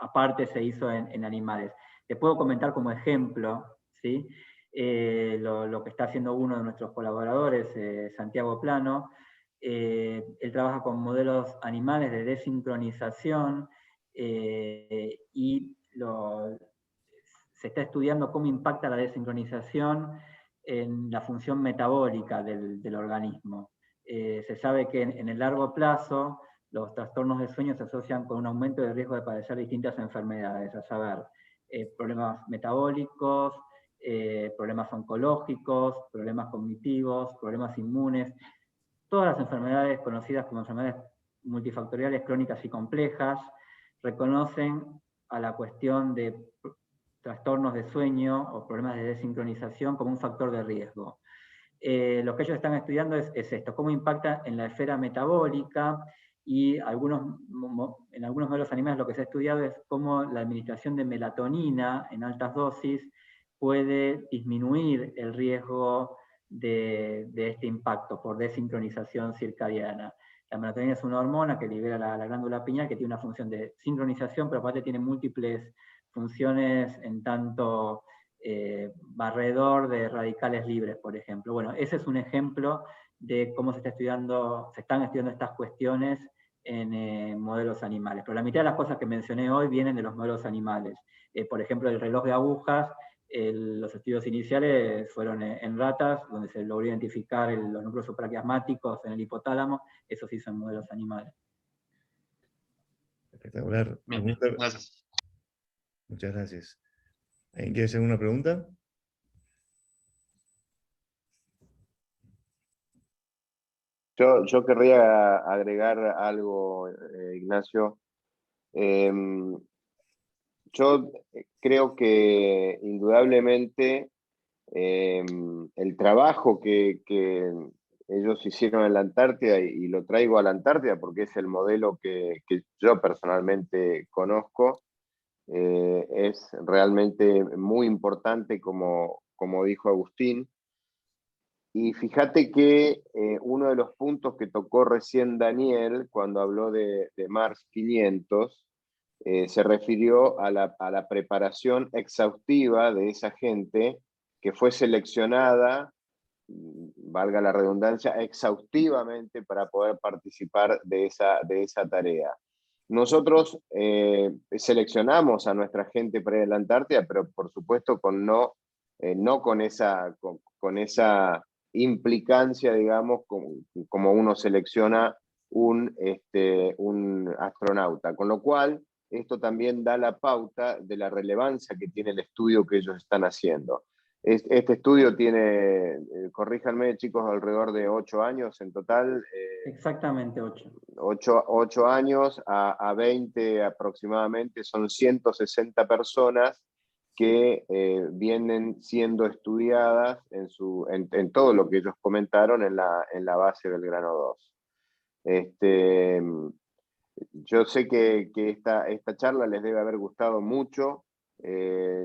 Speaker 3: aparte se hizo en animales. Te puedo comentar como ejemplo, ¿sí? Lo que está haciendo uno de nuestros colaboradores, Santiago Plano. Él trabaja con modelos animales de desincronización y se está estudiando cómo impacta la desincronización en la función metabólica del organismo. Se sabe que en el largo plazo los trastornos de sueño se asocian con un aumento de riesgo de padecer distintas enfermedades, a saber, problemas metabólicos, problemas oncológicos, problemas cognitivos, problemas inmunes, todas las enfermedades conocidas como enfermedades multifactoriales crónicas y complejas reconocen a la cuestión de trastornos de sueño o problemas de desincronización como un factor de riesgo. Lo que ellos están estudiando es esto, cómo impacta en la esfera metabólica, y en algunos modelos animales lo que se ha estudiado es cómo la administración de melatonina en altas dosis puede disminuir el riesgo de este impacto por desincronización circadiana. La melatonina es una hormona que libera la glándula pineal, que tiene una función de sincronización, pero aparte tiene múltiples funciones en tanto barredor de radicales libres, por ejemplo. Bueno, ese es un ejemplo de cómo se están estudiando estas cuestiones en modelos animales. Pero la mitad de las cosas que mencioné hoy vienen de los modelos animales. Por ejemplo, el reloj de agujas, los estudios iniciales fueron en ratas, donde se logró identificar los núcleos supraquiasmáticos en el hipotálamo. Eso se hizo en modelos animales.
Speaker 1: Espectacular.
Speaker 5: Bien, gracias.
Speaker 1: Muchas gracias. ¿Alguien quiere hacer una pregunta?
Speaker 2: Yo querría agregar algo, Ignacio. Yo creo que indudablemente el trabajo que ellos hicieron en la Antártida, y lo traigo a la Antártida porque es el modelo que yo personalmente conozco, es realmente muy importante, como dijo Agustín. Y fíjate que uno de los puntos que tocó recién Daniel cuando habló de Mars 500, se refirió a la preparación exhaustiva de esa gente que fue seleccionada, valga la redundancia, exhaustivamente para poder participar de esa tarea. Nosotros seleccionamos a nuestra gente para ir a la Antártida, pero por supuesto no con esa implicancia, digamos, como uno selecciona un astronauta. Con lo cual, esto también da la pauta de la relevancia que tiene el estudio que ellos están haciendo. Este estudio tiene, corríjanme chicos, alrededor de 8 años en total.
Speaker 3: Exactamente 8.
Speaker 2: 8 años a 20 aproximadamente, son 160 personas que vienen siendo estudiadas en todo lo que ellos comentaron en la base Belgrano 2. Yo sé que esta charla les debe haber gustado mucho.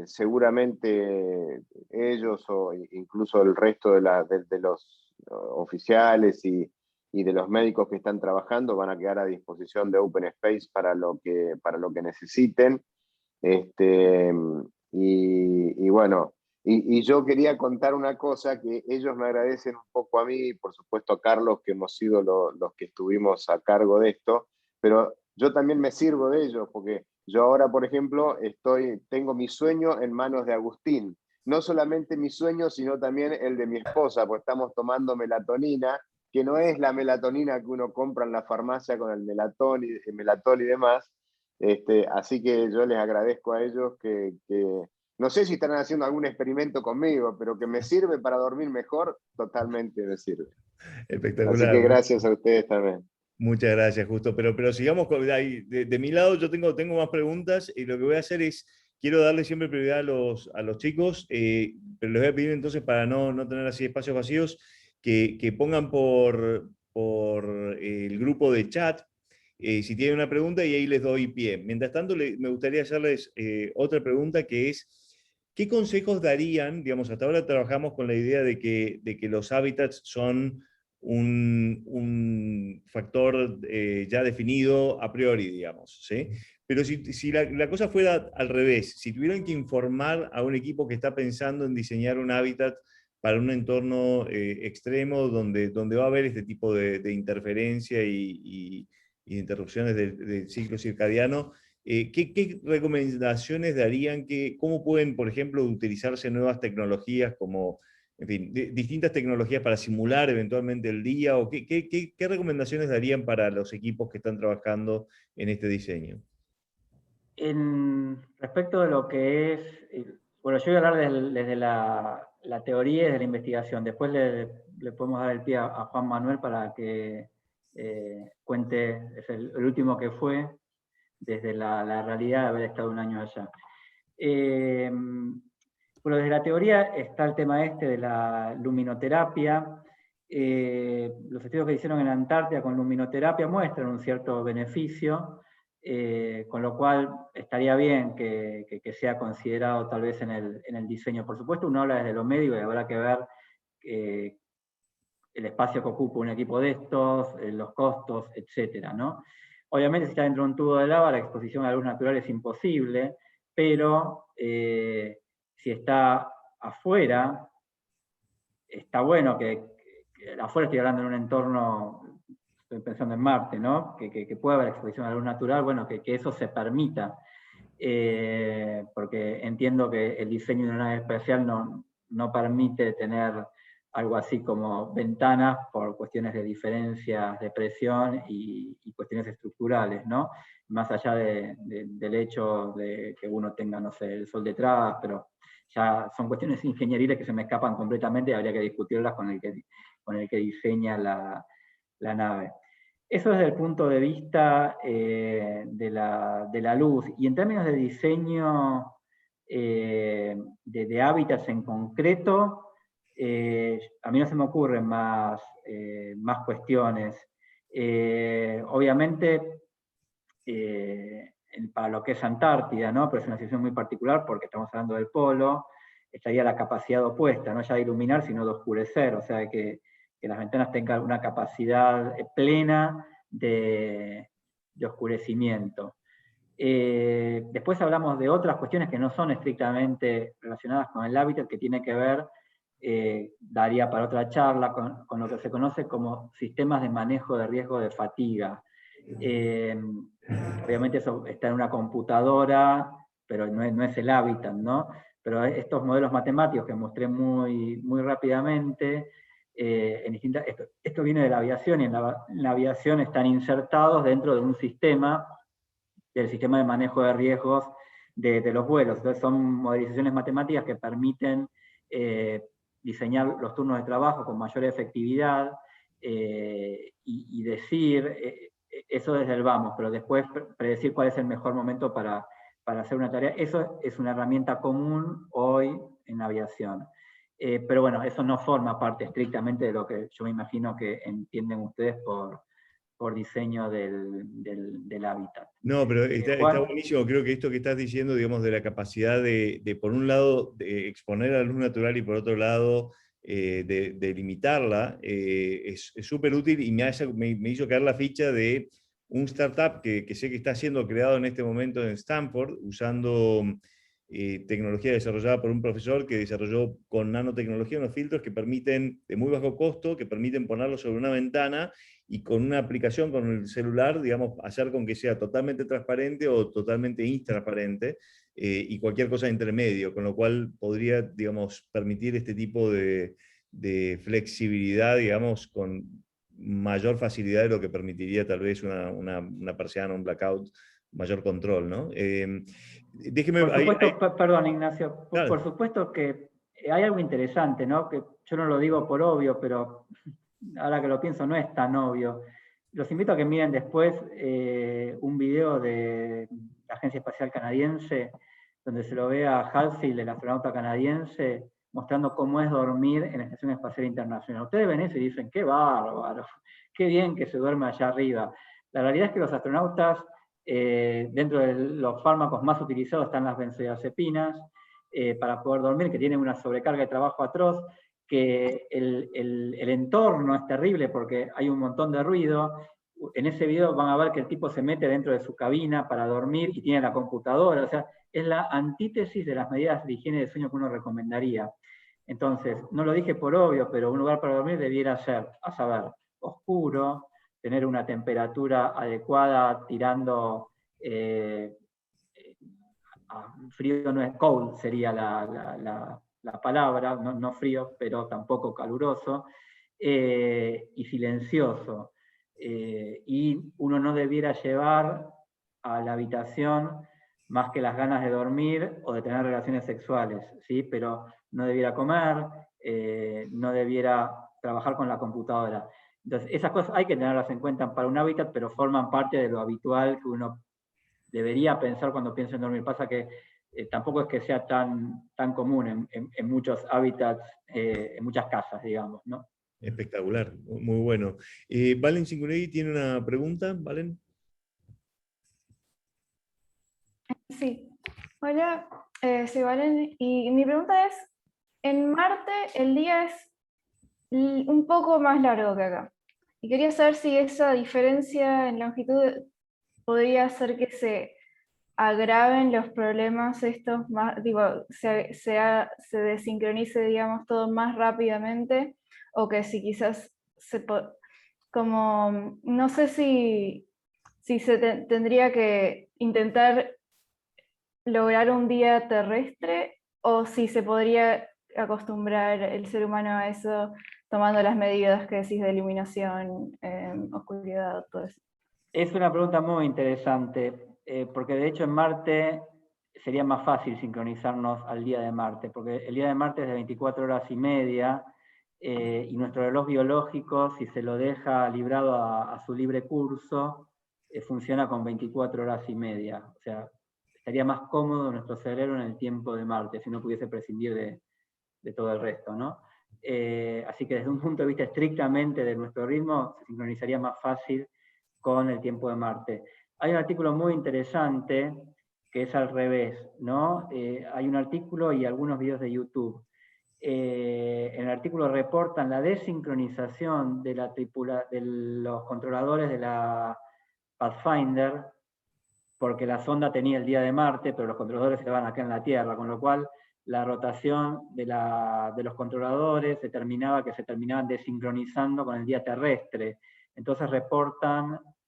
Speaker 2: Seguramente ellos o incluso el resto de los oficiales y de los médicos que están trabajando van a quedar a disposición de Open Space para lo que necesiten. Y bueno, y yo quería contar una cosa que ellos me agradecen un poco a mí, por supuesto a Carlos, que hemos sido los que estuvimos a cargo de esto, pero yo también me sirvo de ellos, porque yo ahora, por ejemplo, tengo mi sueño en manos de Agustín. No solamente mi sueño, sino también el de mi esposa, pues estamos tomando melatonina, que no es la melatonina que uno compra en la farmacia con el melatol y demás. Así que yo les agradezco a ellos que no sé si están haciendo algún experimento conmigo, pero que me sirve para dormir mejor, totalmente me sirve.
Speaker 1: Espectacular.
Speaker 2: Así que gracias a ustedes también.
Speaker 1: Muchas gracias, Justo. Pero sigamos con ahí. De mi lado yo tengo más preguntas y lo que voy a hacer es quiero darle siempre prioridad a los chicos, pero les voy a pedir entonces, para no tener así espacios vacíos, que pongan por el grupo de chat si tienen una pregunta, y ahí les doy pie. Mientras tanto, me gustaría hacerles otra pregunta, que es, ¿qué consejos darían? Digamos, hasta ahora trabajamos con la idea de que los hábitats son un factor ya definido a priori, digamos, ¿sí? Pero si la cosa fuera al revés, si tuvieran que informar a un equipo que está pensando en diseñar un hábitat para un entorno extremo donde va a haber este tipo de interferencia y interrupciones del ciclo circadiano, ¿qué recomendaciones darían? ¿Cómo pueden, por ejemplo, utilizarse nuevas tecnologías como, en fin, distintas tecnologías para simular eventualmente el día? ¿O qué recomendaciones darían para los equipos que están trabajando en este diseño?
Speaker 3: Respecto de lo que es, bueno, yo voy a hablar desde la teoría y desde la investigación. Después le podemos dar el pie a Juan Manuel para que cuente, es el último que fue, desde la realidad de haber estado un año allá. Bueno, desde la teoría está el tema de la luminoterapia. Los estudios que hicieron en la Antártida con luminoterapia muestran un cierto beneficio, con lo cual estaría bien que sea considerado tal vez en el diseño. Por supuesto, uno habla desde lo médico y habrá que ver el espacio que ocupa un equipo de estos, los costos, etcétera, ¿no? Obviamente, si está dentro de un tubo de lava, la exposición a la luz natural es imposible, pero si está afuera, está bueno que afuera estoy hablando en un entorno, estoy pensando en Marte, ¿no? Que pueda haber exposición a la luz natural, bueno, que eso se permita, porque entiendo que el diseño de una nave espacial no permite tener algo así como ventanas por cuestiones de diferencias de presión y cuestiones estructurales, ¿no? Más allá del hecho de que uno tenga, no sé, el sol detrás, pero ya son cuestiones ingenieriles que se me escapan completamente y habría que discutirlas con el que diseña la nave. Eso desde el punto de vista de la luz. Y en términos de diseño de hábitats en concreto, a mí no se me ocurren más cuestiones. Obviamente, para lo que es Antártida, ¿no? Pero es una situación muy particular porque estamos hablando del polo, estaría la capacidad opuesta, no ya de iluminar, sino de oscurecer, o sea que las ventanas tengan una capacidad plena de oscurecimiento. Después hablamos de otras cuestiones que no son estrictamente relacionadas con el hábitat, que tiene que ver, daría para otra charla, con lo que se conoce como sistemas de manejo de riesgo de fatiga. Obviamente eso está en una computadora, pero no es el hábitat, ¿no? Pero estos modelos matemáticos que mostré muy rápidamente, esto viene de la aviación, y en la aviación están insertados dentro de un sistema, del sistema de manejo de riesgos de los vuelos. Entonces son modelizaciones matemáticas que permiten diseñar los turnos de trabajo con mayor efectividad y decir, eso desde el vamos, pero después predecir cuál es el mejor momento para hacer una tarea. Eso es una herramienta común hoy en aviación. Pero bueno, eso no forma parte estrictamente de lo que yo me imagino que entienden ustedes por diseño del hábitat.
Speaker 1: No, pero está buenísimo. Creo que esto que estás diciendo, digamos, de la capacidad de por un lado, de exponer a la luz natural y por otro lado, de limitarla, es súper útil, y me hizo caer la ficha de un startup que sé que está siendo creado en este momento en Stanford, usando tecnología desarrollada por un profesor que desarrolló con nanotecnología unos filtros que permiten, de muy bajo costo, que permiten ponerlo sobre una ventana y con una aplicación con el celular, digamos, hacer con que sea totalmente transparente o totalmente intransparente, y cualquier cosa intermedio, con lo cual podría, digamos, permitir este tipo de flexibilidad, digamos, con mayor facilidad de lo que permitiría tal vez una persiana, un blackout, mayor control, ¿no? Déjeme...
Speaker 3: Por supuesto, perdón, Ignacio,
Speaker 1: claro.
Speaker 3: Por supuesto que hay algo interesante, ¿no? Que yo no lo digo por obvio, pero ahora que lo pienso no es tan obvio. Los invito a que miren después un video de la Agencia Espacial Canadiense, donde se lo ve a Hadfield, el astronauta canadiense, mostrando cómo es dormir en la Estación Espacial Internacional. Ustedes ven eso y dicen, qué bárbaro, qué bien que se duerme allá arriba. La realidad es que los astronautas, dentro de los fármacos más utilizados están las benzodiazepinas, para poder dormir, que tienen una sobrecarga de trabajo atroz, que el entorno es terrible porque hay un montón de ruido. En ese video van a ver que el tipo se mete dentro de su cabina para dormir y tiene la computadora, o sea, es la antítesis de las medidas de higiene de sueño que uno recomendaría. Entonces, no lo dije por obvio, pero un lugar para dormir debiera ser, a saber, oscuro, tener una temperatura adecuada, tirando frío, no es cold, sería la palabra, no frío, pero tampoco caluroso, y silencioso. Y uno no debiera llevar a la habitación más que las ganas de dormir o de tener relaciones sexuales, ¿sí? Pero no debiera comer, no debiera trabajar con la computadora. Entonces, esas cosas hay que tenerlas en cuenta para un hábitat, pero forman parte de lo habitual que uno debería pensar cuando piensa en dormir. Pasa que tampoco es que sea tan común en muchos hábitats, en muchas casas, digamos, ¿no?
Speaker 1: Espectacular, muy bueno. Valen Cincuregui tiene una pregunta, ¿Valen?
Speaker 6: Sí. Hola, soy Valen, y mi pregunta es, en Marte el día es un poco más largo que acá. Y quería saber si esa diferencia en longitud podría hacer que se agraven los problemas estos, más, digo, se desincronice, digamos, todo más rápidamente, o que si quizás como, no sé si se tendría que intentar lograr un día terrestre, o si se podría acostumbrar el ser humano a eso tomando las medidas que decís de iluminación, oscuridad, todo eso.
Speaker 3: Es una pregunta muy interesante, porque de hecho en Marte sería más fácil sincronizarnos al día de Marte, porque el día de Marte es de 24 horas y media, y nuestro reloj biológico, si se lo deja librado a su libre curso, funciona con 24 horas y media. O sea, estaría más cómodo nuestro cerebro en el tiempo de Marte, si no pudiese prescindir de todo el resto, ¿no? Así que desde un punto de vista estrictamente de nuestro ritmo, se sincronizaría más fácil con el tiempo de Marte. Hay un artículo muy interesante que es al revés, ¿no? Hay un artículo y algunos videos de YouTube. En el artículo reportan la desincronización de los controladores de la Pathfinder, porque la sonda tenía el día de Marte, pero los controladores estaban acá en la Tierra, con lo cual la rotación de los controladores determinaba que se terminaban desincronizando con el día terrestre. Entonces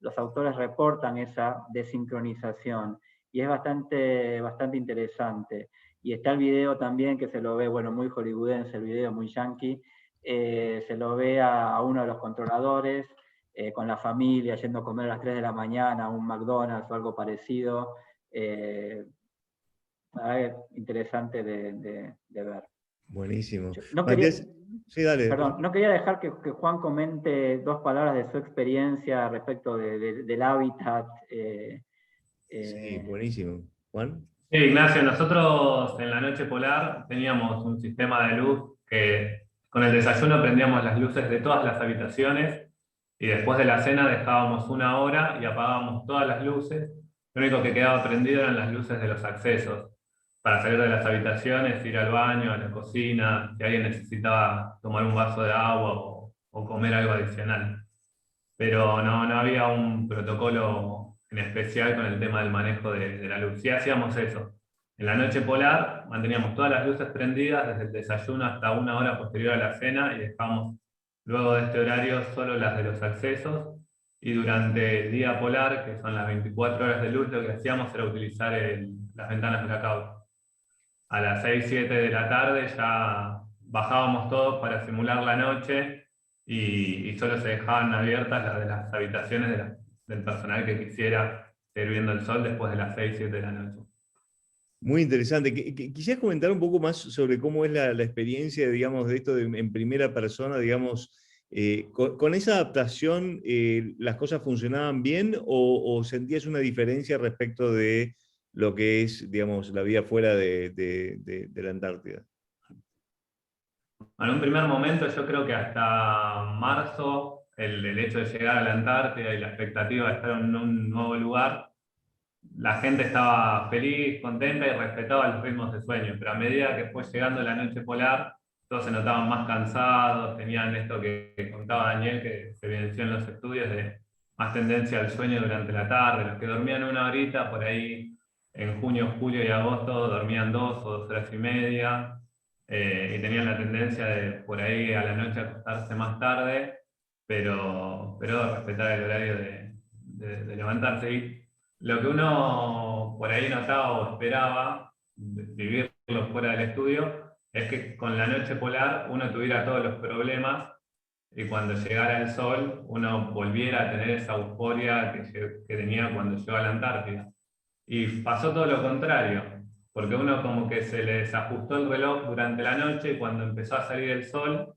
Speaker 3: los autores reportan esa desincronización, y es bastante interesante. Y está el video también, que se lo ve, bueno, muy hollywoodense el video, muy yankee, se lo ve a uno de los controladores, con la familia, yendo a comer a las 3 de la mañana a un McDonald's o algo parecido. Interesante de ver.
Speaker 1: Buenísimo.
Speaker 3: No quería,
Speaker 1: sí, dale.
Speaker 3: Perdón, no quería dejar que Juan comente 2 palabras de su experiencia respecto del hábitat.
Speaker 1: Sí, buenísimo. ¿Juan?
Speaker 7: Sí, Ignacio, nosotros en la noche polar teníamos un sistema de luz que con el desayuno prendíamos las luces de todas las habitaciones y después de la cena dejábamos 1 hora y apagábamos todas las luces. Lo único que quedaba prendido eran las luces de los accesos para salir de las habitaciones, ir al baño, a la cocina, si alguien necesitaba tomar un vaso de agua o comer algo adicional. Pero no había un protocolo en especial con el tema del manejo de la luz. Sí hacíamos eso. En la noche polar manteníamos todas las luces prendidas desde el desayuno hasta 1 hora posterior a la cena, y dejamos luego de este horario solo las de los accesos, y durante el día polar, que son las 24 horas de luz, lo que hacíamos era utilizar las ventanas blackout. A las 6, 7 de la tarde ya bajábamos todos para simular la noche, y solo se dejaban abiertas las de las habitaciones del personal que quisiera seguir viendo el sol después de las 6, 7 de la noche.
Speaker 1: Muy interesante. ¿Quisieras comentar un poco más sobre cómo es la experiencia, digamos, de esto en primera persona, digamos, con esa adaptación, las cosas funcionaban bien, o sentías una diferencia respecto de lo que es, digamos, la vida fuera de la Antártida?
Speaker 7: En un primer momento yo creo que hasta marzo el hecho de llegar a la Antártida y la expectativa de estar en un nuevo lugar, la gente estaba feliz, contenta y respetaba los ritmos de sueño, pero a medida que fue llegando la noche polar, todos se notaban más cansados, tenían esto que contaba Daniel, que se evidenció en los estudios, de más tendencia al sueño durante la tarde. Los que dormían una horita, por ahí en junio, julio y agosto dormían 2 o 2 horas y media, y tenían la tendencia de por ahí a la noche acostarse más tarde, pero respetar el horario de levantarse. Y lo que uno por ahí notaba o esperaba, vivirlo fuera del estudio, es que con la noche polar uno tuviera todos los problemas y cuando llegara el sol uno volviera a tener esa euforia que tenía cuando llegó a la Antártida. Y pasó todo lo contrario, porque uno como que se le desajustó el reloj durante la noche y cuando empezó a salir el sol,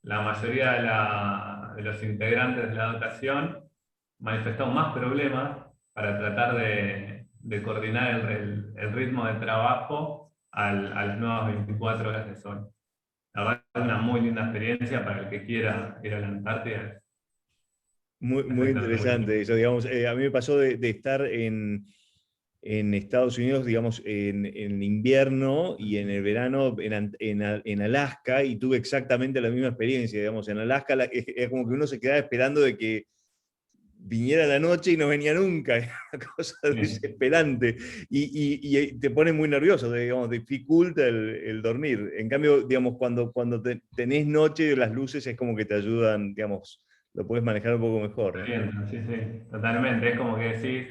Speaker 7: la mayoría de los integrantes de la dotación manifestaron más problemas para tratar de coordinar el ritmo de trabajo a las nuevas 24 horas de sol. La verdad es una muy linda experiencia para el que quiera ir a la Antártida.
Speaker 1: Muy interesante eso, digamos. A mí me pasó de estar en Estados Unidos, digamos, en invierno y en el verano en Alaska, y tuve exactamente la misma experiencia, digamos. En Alaska es como que uno se quedaba esperando de que viniera la noche y no venía nunca, es una cosa desesperante, y te pone muy nervioso, digamos, dificulta el dormir. En cambio, digamos, cuando tenés noche, las luces es como que te ayudan, digamos, lo puedes manejar un poco mejor, ¿no?
Speaker 7: Sí, sí, totalmente. Es como que decís,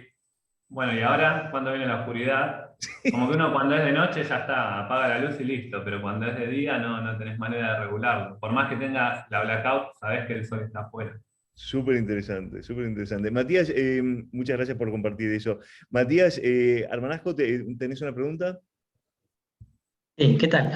Speaker 7: bueno, y ahora, cuando viene la oscuridad, como que uno cuando es de noche ya está, apaga la luz y listo, pero cuando es de día no tenés manera de regularlo. Por más que tengas la blackout, sabés que el sol está afuera.
Speaker 1: Súper interesante, súper interesante. Matías, muchas gracias por compartir eso. Matías, Armanasco, ¿tenés una pregunta?
Speaker 8: Sí, ¿qué tal?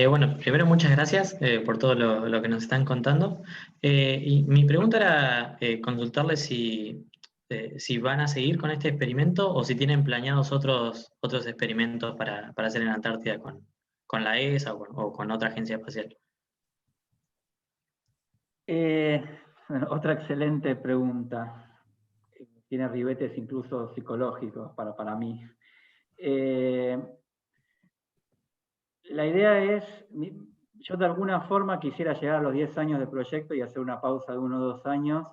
Speaker 8: Bueno, primero muchas gracias por todo lo que nos están contando. Y mi pregunta era consultarles si van a seguir con este experimento o si tienen planeados otros experimentos para hacer en la Antártida con la ESA o con otra agencia espacial.
Speaker 3: Otra excelente pregunta. Tiene ribetes incluso psicológicos para mí. La idea es, yo de alguna forma quisiera llegar a los 10 años de proyecto y hacer una pausa de 1 o 2 años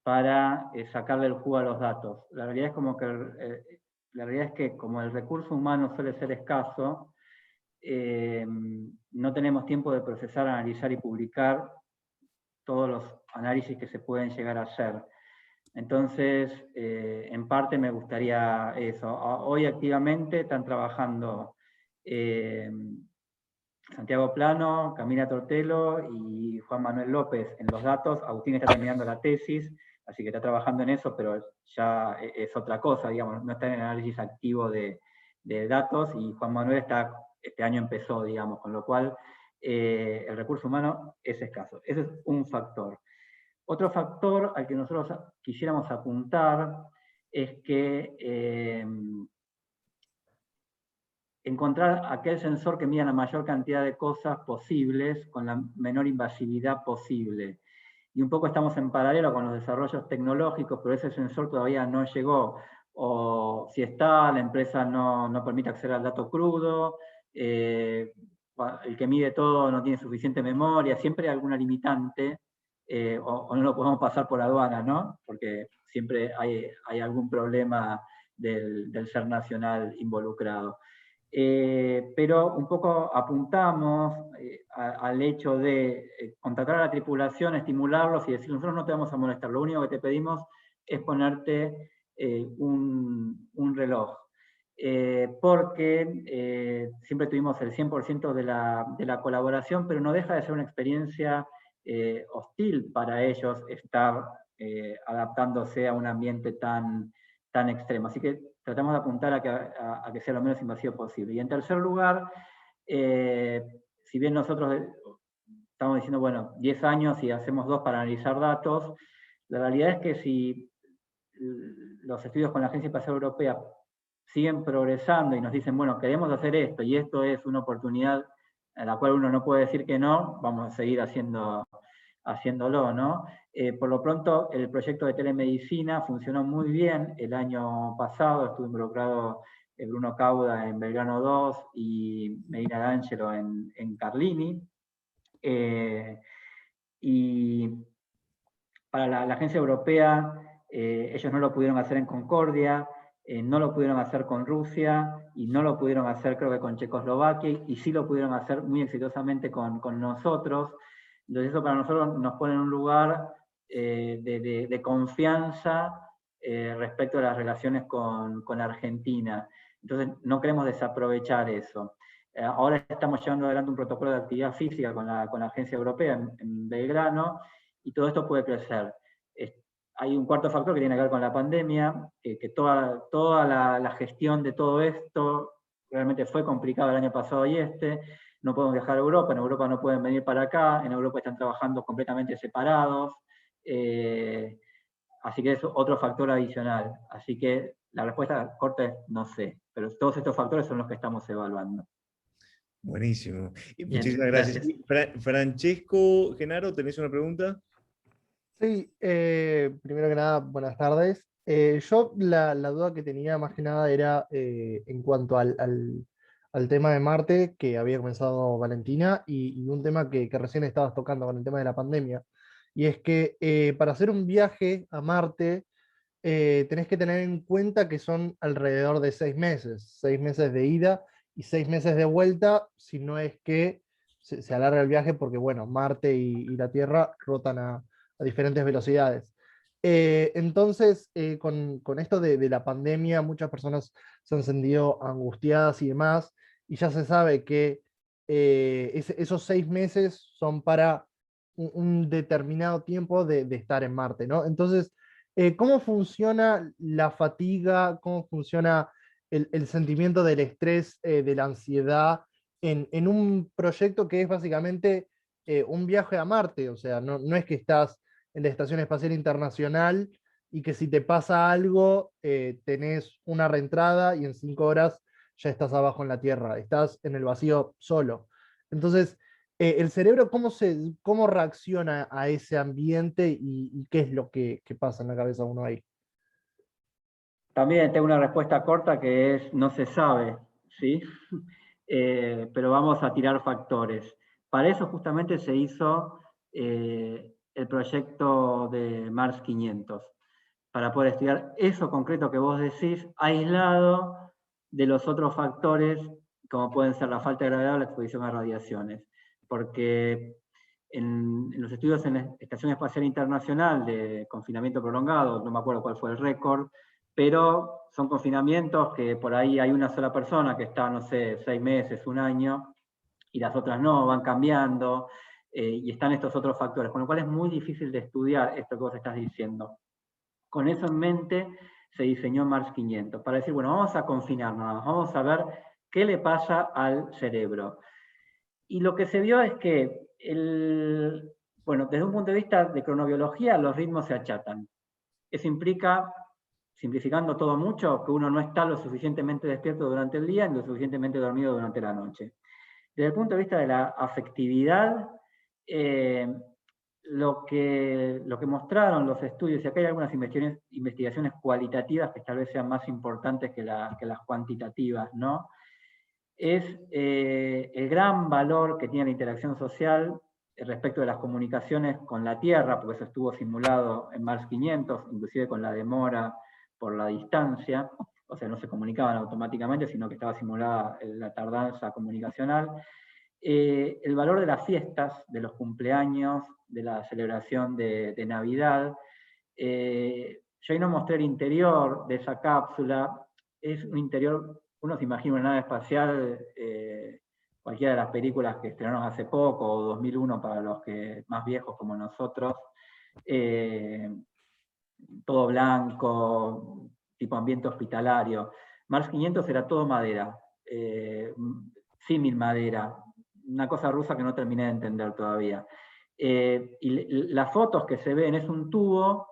Speaker 3: para sacarle el jugo a los datos. La realidad es que como el recurso humano suele ser escaso, no tenemos tiempo de procesar, analizar y publicar todos los análisis que se pueden llegar a hacer. Entonces, en parte me gustaría eso. Hoy activamente están trabajando Santiago Plano, Camila Tortelo y Juan Manuel López en los datos. Agustín está terminando la tesis, así que está trabajando en eso, pero ya es otra cosa, digamos, no está en el análisis activo de datos, y Juan Manuel este año empezó, digamos, con lo cual el recurso humano es escaso. Ese es un factor. Otro factor al que nosotros quisiéramos apuntar es que encontrar aquel sensor que mida la mayor cantidad de cosas posibles con la menor invasividad posible. Y un poco estamos en paralelo con los desarrollos tecnológicos, pero ese sensor todavía no llegó. O si está, la empresa no permite acceder al dato crudo, el que mide todo no tiene suficiente memoria, siempre hay alguna limitante, o no lo podemos pasar por aduana, ¿no? Porque siempre hay algún problema del ser nacional involucrado. Pero un poco apuntamos al hecho de contratar a la tripulación, estimularlos y decir, nosotros no te vamos a molestar, lo único que te pedimos es ponerte un reloj. Porque siempre tuvimos el 100% de la colaboración, pero no deja de ser una experiencia hostil para ellos estar adaptándose a un ambiente tan extremo. Así que tratamos de apuntar a que sea lo menos invasivo posible. Y en tercer lugar, si bien nosotros estamos diciendo, bueno, 10 años y hacemos 2 para analizar datos, la realidad es que si los estudios con la Agencia Espacial Europea siguen progresando y nos dicen, bueno, queremos hacer esto y esto es una oportunidad a la cual uno no puede decir que no, vamos a seguir haciéndolo, ¿no? Por lo pronto, el proyecto de telemedicina funcionó muy bien el año pasado, estuvo involucrado Bruno Cauda en Belgrano 2 y Medina D'Angelo en Carlini. Y para la agencia europea, ellos no lo pudieron hacer en Concordia, no lo pudieron hacer con Rusia, y no lo pudieron hacer creo que con Checoslovaquia, y sí lo pudieron hacer muy exitosamente con nosotros. Entonces eso para nosotros nos pone en un lugar de confianza respecto a las relaciones con Argentina. Entonces no queremos desaprovechar eso. Ahora estamos llevando adelante un protocolo de actividad física con la agencia europea en Belgrano, y todo esto puede crecer. Hay un cuarto factor que tiene que ver con la pandemia, que toda la gestión de todo esto realmente fue complicada el año pasado y no podemos viajar a Europa, en Europa no pueden venir para acá, en Europa están trabajando completamente separados, así que es otro factor adicional. Así que la respuesta corta es no sé, pero todos estos factores son los que estamos evaluando.
Speaker 1: Buenísimo. Y
Speaker 8: Bien,
Speaker 1: muchísimas gracias.
Speaker 8: gracias.
Speaker 1: Francesco Genaro, ¿tenés una pregunta?
Speaker 9: Sí, primero que nada, buenas tardes. Yo la duda que tenía más que nada era en cuanto al tema de Marte que había comenzado Valentina y un tema que recién estabas tocando con el tema de la pandemia. Y es que para hacer un viaje a Marte tenés que tener en cuenta que son alrededor de 6 meses de ida y 6 meses de vuelta, si no es que se alarga el viaje porque, bueno, Marte y la Tierra rotan a diferentes velocidades. Entonces, con esto de la pandemia, muchas personas se han sentido angustiadas y demás, y ya se sabe que esos 6 meses son para un determinado tiempo de estar en Marte, ¿no? Entonces, ¿cómo funciona la fatiga? ¿Cómo funciona el sentimiento del estrés, de la ansiedad en un proyecto que es básicamente un viaje a Marte? O sea, no es que estás en la Estación Espacial Internacional y que si te pasa algo, tenés una reentrada y en 5 horas ya estás abajo en la Tierra, estás en el vacío solo. Entonces, el cerebro, ¿cómo reacciona a ese ambiente y qué es lo que pasa en la cabeza de uno ahí?
Speaker 3: También tengo una respuesta corta que es no se sabe, ¿sí? Pero vamos a tirar factores. Para eso justamente se hizo el proyecto de Mars 500, para poder estudiar eso concreto que vos decís, aislado de los otros factores, como pueden ser la falta de gravedad o la exposición a radiaciones. Porque en los estudios en la Estación Espacial Internacional de confinamiento prolongado, no me acuerdo cuál fue el récord, pero son confinamientos que por ahí hay una sola persona que está, no sé, 6 meses, un año, y las otras no, van cambiando, y están estos otros factores, con lo cual es muy difícil de estudiar esto que vos estás diciendo. Con eso en mente se diseñó Mars 500, para decir, bueno, vamos a confinarnos, vamos a ver qué le pasa al cerebro. Y lo que se vio es que, bueno, desde un punto de vista de cronobiología, los ritmos se achatan. Eso implica, simplificando todo mucho, que uno no está lo suficientemente despierto durante el día y lo suficientemente dormido durante la noche. Desde el punto de vista de la afectividad, lo que mostraron los estudios, y acá hay algunas investigaciones cualitativas que tal vez sean más importantes que las cuantitativas, ¿no? Es el gran valor que tiene la interacción social respecto de las comunicaciones con la Tierra, porque eso estuvo simulado en Mars 500, inclusive con la demora por la distancia, o sea, no se comunicaban automáticamente, sino que estaba simulada la tardanza comunicacional. El valor de las fiestas, de los cumpleaños, de la celebración de Navidad. Yo ahí no mostré el interior de esa cápsula, es un interior, uno se imagina una nave espacial, cualquiera de las películas que estrenaron hace poco, o 2001 para los que más viejos como nosotros, todo blanco, tipo ambiente hospitalario. Mars 500 era todo madera, símil madera, una cosa rusa que no terminé de entender todavía. Y las fotos que se ven es un tubo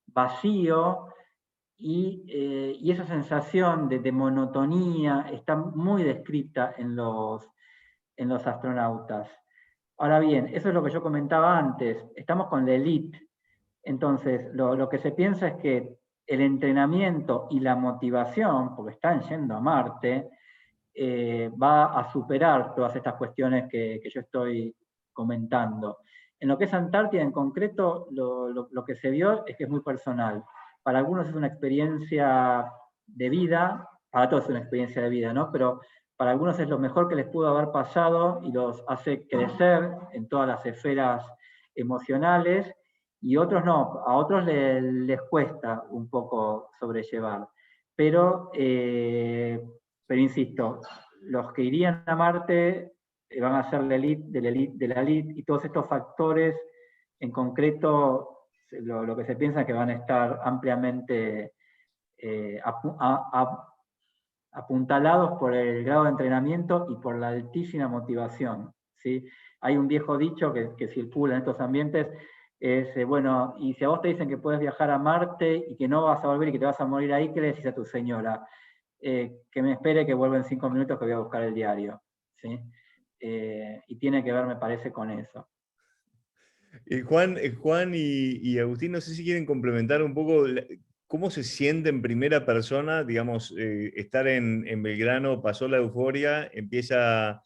Speaker 3: vacío, y esa sensación de monotonía está muy descrita en los astronautas. Ahora bien, eso es lo que yo comentaba antes, estamos con la élite, entonces lo que se piensa es que el entrenamiento y la motivación, porque están yendo a Marte, va a superar todas estas cuestiones que yo estoy comentando. En lo que es Antártida en concreto, lo que se vio es que es muy personal. Para algunos es una experiencia de vida, para todos es una experiencia de vida, ¿no? Pero para algunos es lo mejor que les pudo haber pasado y los hace crecer en todas las esferas emocionales, y otros no, a otros les cuesta un poco sobrellevar. Pero insisto, los que irían a Marte van a ser la élite de la élite de la élite, y todos estos factores en concreto, lo que se piensa es que van a estar ampliamente apuntalados por el grado de entrenamiento y por la altísima motivación, ¿sí? Hay un viejo dicho que circula en estos ambientes, es, bueno, y si a vos te dicen que puedes viajar a Marte y que no vas a volver y que te vas a morir ahí, ¿qué le decís a tu señora? Que me espere que vuelva en 5 minutos que voy a buscar el diario, ¿sí? Y tiene que ver, me parece, con eso.
Speaker 1: Juan y Agustín, no sé si quieren complementar un poco cómo se siente en primera persona, digamos, estar en Belgrano, pasó la euforia, empieza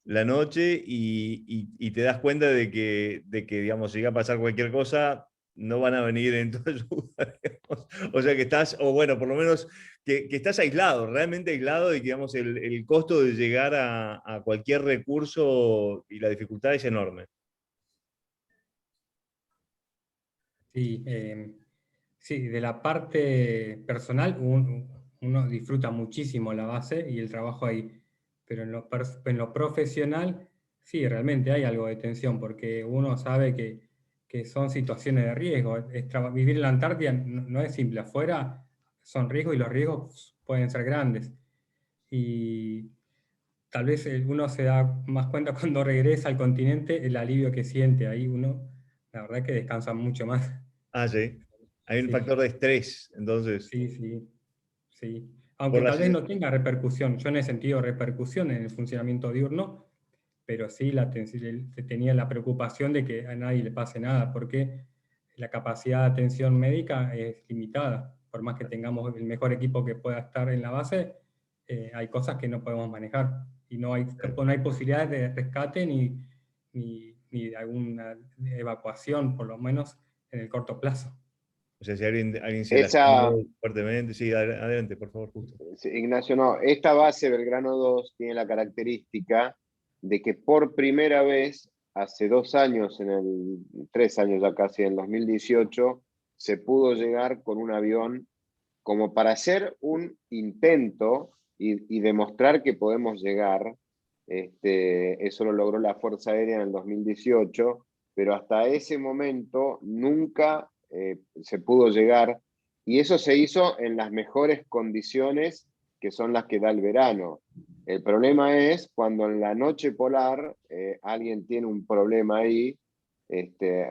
Speaker 1: la noche y te das cuenta de que, digamos, si llega a pasar cualquier cosa, no van a venir en tu ayuda, digamos. O sea que estás, o bueno, por lo menos que estás aislado, realmente aislado, y que, digamos, el costo de llegar a cualquier recurso y la dificultad es enorme.
Speaker 4: Sí, sí, de la parte personal uno disfruta muchísimo la base y el trabajo ahí, pero en lo profesional sí, realmente hay algo de tensión, porque uno sabe que son situaciones de riesgo. Vivir en la Antártida no es simple, afuera son riesgos y los riesgos pueden ser grandes. Y tal vez uno se da más cuenta cuando regresa al continente el alivio que siente ahí uno, la verdad que descansa mucho más.
Speaker 1: Ah, sí. Hay un
Speaker 4: Sí,
Speaker 1: factor de estrés, entonces.
Speaker 4: sí, sí, sí.
Speaker 1: Por
Speaker 4: Aunque
Speaker 1: la,
Speaker 4: tal vez no tenga repercusión, yo no he sentido repercusión en el funcionamiento diurno, pero sí tenía la preocupación de que a nadie le pase nada, porque la capacidad de atención médica es limitada. Por más que tengamos el mejor equipo que pueda estar en la base, hay cosas que no podemos manejar y no hay posibilidades de rescate ni de alguna evacuación, por lo menos en el corto plazo.
Speaker 1: o sea, si alguien se
Speaker 2: Esa,
Speaker 1: lastimó fuertemente, sí, adelante, por favor, justo.
Speaker 2: Ignacio, no, esta base Belgrano 2 tiene la característica de que por primera vez, hace 2 años, 3 años ya casi, en el 2018, se pudo llegar con un avión como para hacer un intento y demostrar que podemos llegar. Eso lo logró la Fuerza Aérea en el 2018, pero hasta ese momento nunca se pudo llegar, y eso se hizo en las mejores condiciones, que son las que da el verano. El problema es cuando en la noche polar alguien tiene un problema ahí,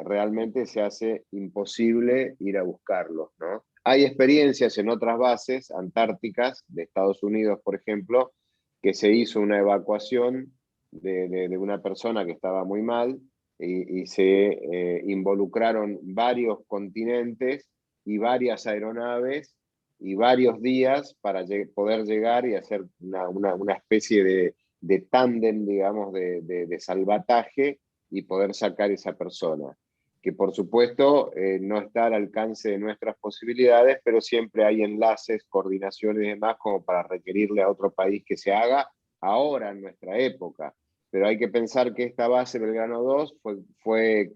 Speaker 2: realmente se hace imposible ir a buscarlos, ¿no? Hay experiencias en otras bases antárticas de Estados Unidos, por ejemplo, que se hizo una evacuación de una persona que estaba muy mal, y se involucraron varios continentes y varias aeronaves y varios días para poder llegar y hacer una especie de tándem, digamos, de salvataje, y poder sacar esa persona, que por supuesto no está al alcance de nuestras posibilidades, pero siempre hay enlaces, coordinaciones y demás como para requerirle a otro país que se haga ahora en nuestra época. Pero hay que pensar que esta base Belgrano 2 fue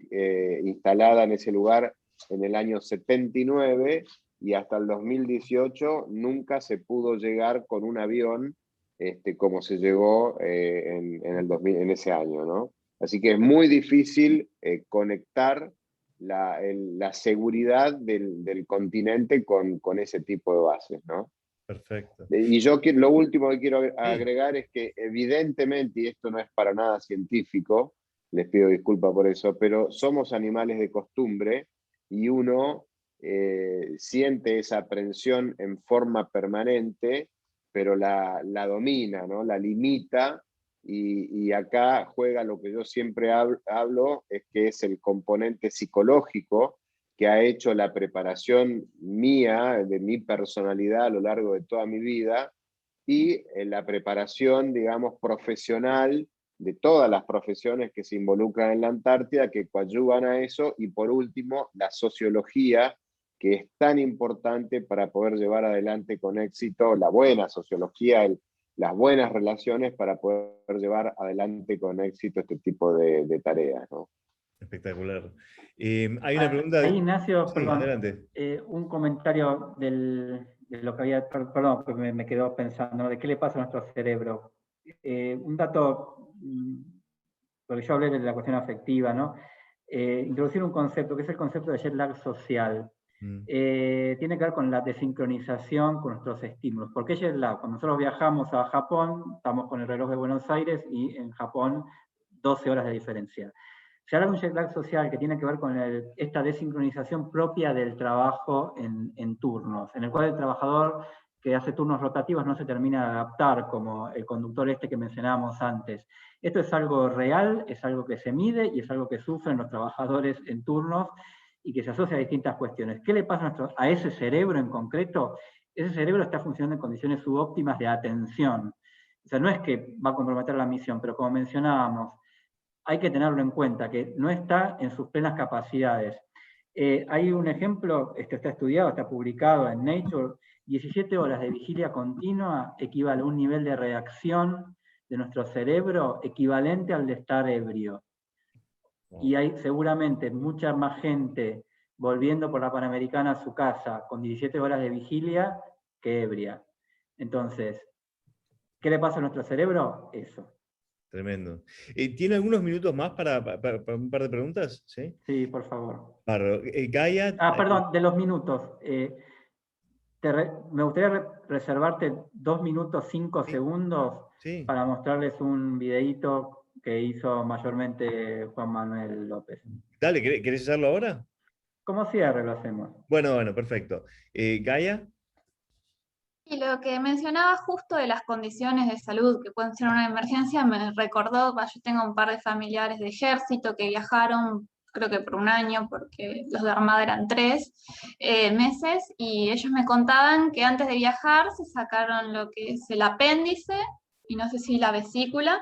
Speaker 2: instalada en ese lugar en el año 79, y hasta el 2018 nunca se pudo llegar con un avión como se llegó en ese año, ¿no? Así que es muy difícil conectar la seguridad del continente con ese tipo de bases, ¿no?
Speaker 1: Perfecto.
Speaker 2: Y yo lo último que quiero agregar es que evidentemente, y esto no es para nada científico, les pido disculpas por eso, pero somos animales de costumbre, y uno siente esa aprensión en forma permanente, pero la domina, ¿no? La limita, y acá juega lo que yo siempre hablo, es que es el componente psicológico que ha hecho la preparación mía, de mi personalidad a lo largo de toda mi vida, y la preparación, digamos, profesional de todas las profesiones que se involucran en la Antártida, que coadyuvan a eso, y por último, la sociología, que es tan importante para poder llevar adelante con éxito la buena sociología, las buenas relaciones para poder llevar adelante con éxito este tipo de tareas, ¿no?
Speaker 1: Espectacular. Hay una pregunta...
Speaker 3: Ahí, Ignacio,
Speaker 1: sí,
Speaker 3: perdón,
Speaker 1: adelante.
Speaker 3: un comentario de lo que había, perdón, porque me quedó pensando, de qué le pasa a nuestro cerebro. Un dato, porque yo hablé de la cuestión afectiva, ¿no? Introducir un concepto, que es el concepto de jet lag social. Tiene que ver con la desincronización con nuestros estímulos. ¿Por qué jet lag? Cuando nosotros viajamos a Japón, estamos con el reloj de Buenos Aires y en Japón 12 horas de diferencia. Se habla de un jet lag social que tiene que ver con esta desincronización propia del trabajo en turnos, en el cual el trabajador que hace turnos rotativos no se termina de adaptar, como el conductor este que mencionábamos antes. Esto es algo real, es algo que se mide y es algo que sufren los trabajadores en turnos y que se asocia a distintas cuestiones. ¿Qué le pasa a ese cerebro en concreto? Ese cerebro está funcionando en condiciones subóptimas de atención. O sea, no es que va a comprometer la misión, pero como mencionábamos, hay que tenerlo en cuenta, que no está en sus plenas capacidades. Hay un ejemplo, esto está estudiado, está publicado en Nature, 17 horas de vigilia continua equivale a un nivel de reacción de nuestro cerebro equivalente al de estar ebrio. Y hay seguramente mucha más gente volviendo por la Panamericana a su casa con 17 horas de vigilia que ebria. Entonces, ¿qué le pasa a nuestro cerebro? Eso.
Speaker 1: Tremendo. ¿Tiene algunos minutos más para un par de preguntas? Sí,
Speaker 3: sí, por favor.
Speaker 1: Gaia...
Speaker 3: perdón, de los minutos. Me gustaría reservarte 2 minutos 5 segundos para mostrarles un videíto que hizo mayormente Juan Manuel López.
Speaker 1: Dale, ¿querés hacerlo ahora?
Speaker 3: Como cierre lo hacemos.
Speaker 1: Bueno, perfecto. Gaia.
Speaker 10: Y lo que mencionaba justo de las condiciones de salud que pueden ser una emergencia, me recordó, yo tengo un par de familiares de ejército que viajaron, creo que por un año, porque los de Armada eran 3 meses, y ellos me contaban que antes de viajar se sacaron lo que es el apéndice, y no sé si la vesícula.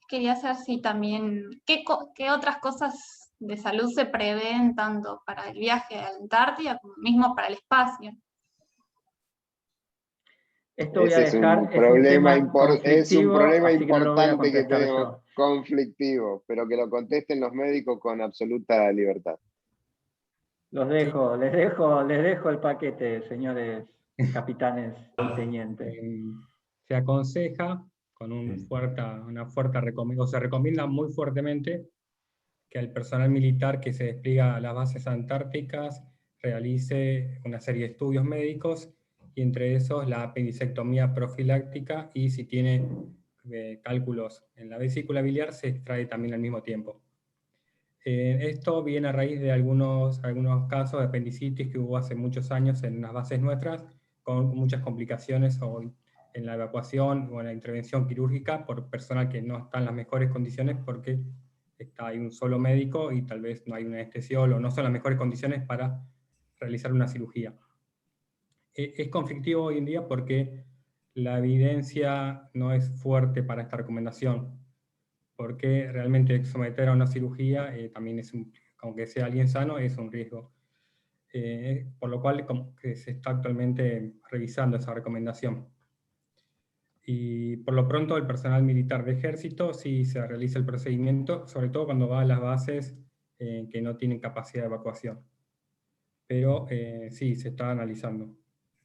Speaker 10: Quería saber si también, ¿qué otras cosas de salud se prevén tanto para el viaje a la Antártida como mismo para el espacio?
Speaker 3: Esto voy a dejar,
Speaker 2: es un problema importante que tenemos,
Speaker 3: yo.
Speaker 2: conflictivo, pero que lo contesten los médicos con absoluta libertad.
Speaker 3: Les dejo el paquete, señores capitanes y tenientes.
Speaker 4: Se aconseja con una fuerte recomendación, se recomienda muy fuertemente que el personal militar que se despliega a las bases antárticas realice una serie de estudios médicos, y entre esos la apendicectomía profiláctica, y si tiene cálculos en la vesícula biliar se extrae también al mismo tiempo. Esto viene a raíz de algunos casos de apendicitis que hubo hace muchos años en unas bases nuestras, con muchas complicaciones en la evacuación o en la intervención quirúrgica por personal que no está en las mejores condiciones porque hay un solo médico y tal vez no hay un anestesiólogo, no son las mejores condiciones para realizar una cirugía. Es conflictivo hoy en día porque la evidencia no es fuerte para esta recomendación, porque realmente someter a una cirugía también aunque sea alguien sano, es un riesgo. Por lo cual como que se está actualmente revisando esa recomendación. Y por lo pronto el personal militar de ejército sí se realiza el procedimiento, sobre todo cuando va a las bases que no tienen capacidad de evacuación. Pero sí, se está analizando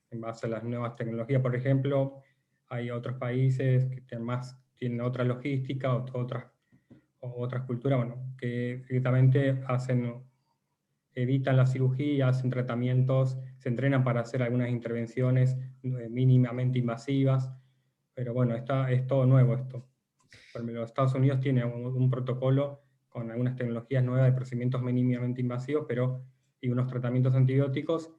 Speaker 4: en base a las nuevas tecnologías. Por ejemplo, hay otros países que tienen otra logística, otras culturas, que directamente evitan la cirugía, hacen tratamientos, se entrenan para hacer algunas intervenciones mínimamente invasivas, pero bueno, es todo nuevo esto. Por ejemplo, los Estados Unidos tienen un protocolo con algunas tecnologías nuevas de procedimientos mínimamente invasivos, pero y unos tratamientos antibióticos,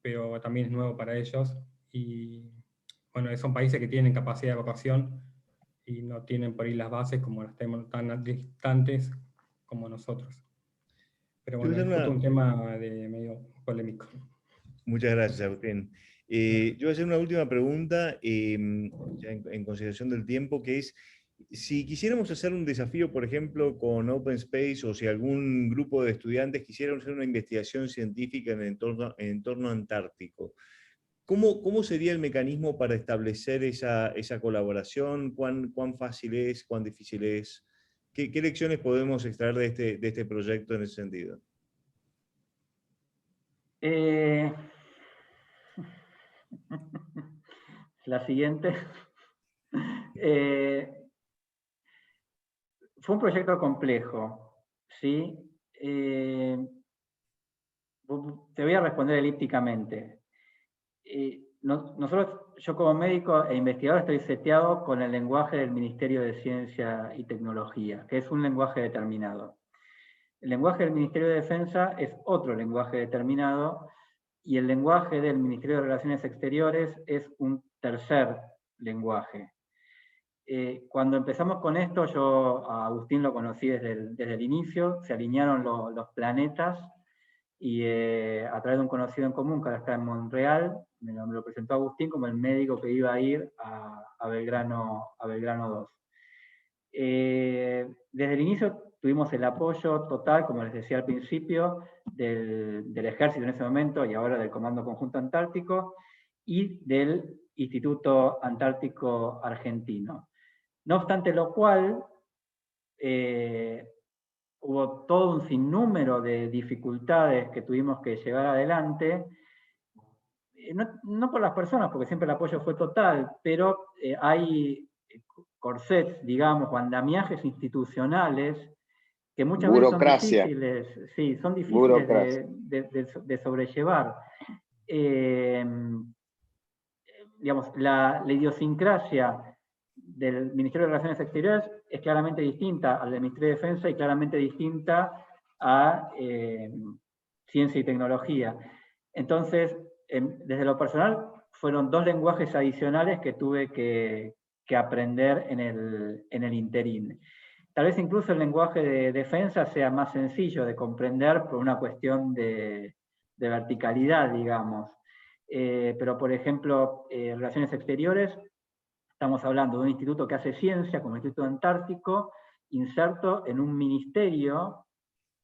Speaker 4: pero también es nuevo para ellos. Y bueno, son países que tienen capacidad de evacuación y no tienen por ahí las bases como las tenemos tan distantes como nosotros. Pero bueno, es justo un tema medio polémico.
Speaker 1: Muchas gracias, Agustín. Yo voy a hacer una última pregunta, ya en consideración del tiempo, que es, si quisiéramos hacer un desafío, por ejemplo, con Open Space, o si algún grupo de estudiantes quisieran hacer una investigación científica en el entorno antártico, ¿cómo sería el mecanismo para establecer esa colaboración? ¿Cuán fácil es? ¿Cuán difícil es? ¿Qué lecciones podemos extraer de este proyecto en ese sentido?
Speaker 3: La siguiente. Fue un proyecto complejo, ¿sí? Te voy a responder elípticamente. Yo como médico e investigador estoy seteado con el lenguaje del Ministerio de Ciencia y Tecnología, que es un lenguaje determinado. El lenguaje del Ministerio de Defensa es otro lenguaje determinado, y el lenguaje del Ministerio de Relaciones Exteriores es un tercer lenguaje. Cuando empezamos con esto, yo a Agustín lo conocí desde el inicio, se alinearon los planetas, y a través de un conocido en común que ahora está en Montreal, me lo presentó Agustín como el médico que iba a ir a Belgrano 2. Desde el inicio tuvimos el apoyo total, como les decía al principio, del Ejército en ese momento y ahora del Comando Conjunto Antártico y del Instituto Antártico Argentino. No obstante lo cual, hubo todo un sinnúmero de dificultades que tuvimos que llevar adelante, no por las personas, porque siempre el apoyo fue total, pero hay corsets, digamos, o andamiajes institucionales que muchas veces son difíciles, sí, son difíciles de sobrellevar. Digamos, la idiosincrasia del Ministerio de Relaciones Exteriores es claramente distinta al del Ministerio de Defensa y claramente distinta a Ciencia y Tecnología. Entonces, desde lo personal, fueron 2 lenguajes adicionales que tuve que aprender en el interín. Tal vez incluso el lenguaje de defensa sea más sencillo de comprender por una cuestión de verticalidad, digamos. Pero, por ejemplo, Relaciones Exteriores, estamos hablando de un instituto que hace ciencia, como el Instituto Antártico, inserto en un ministerio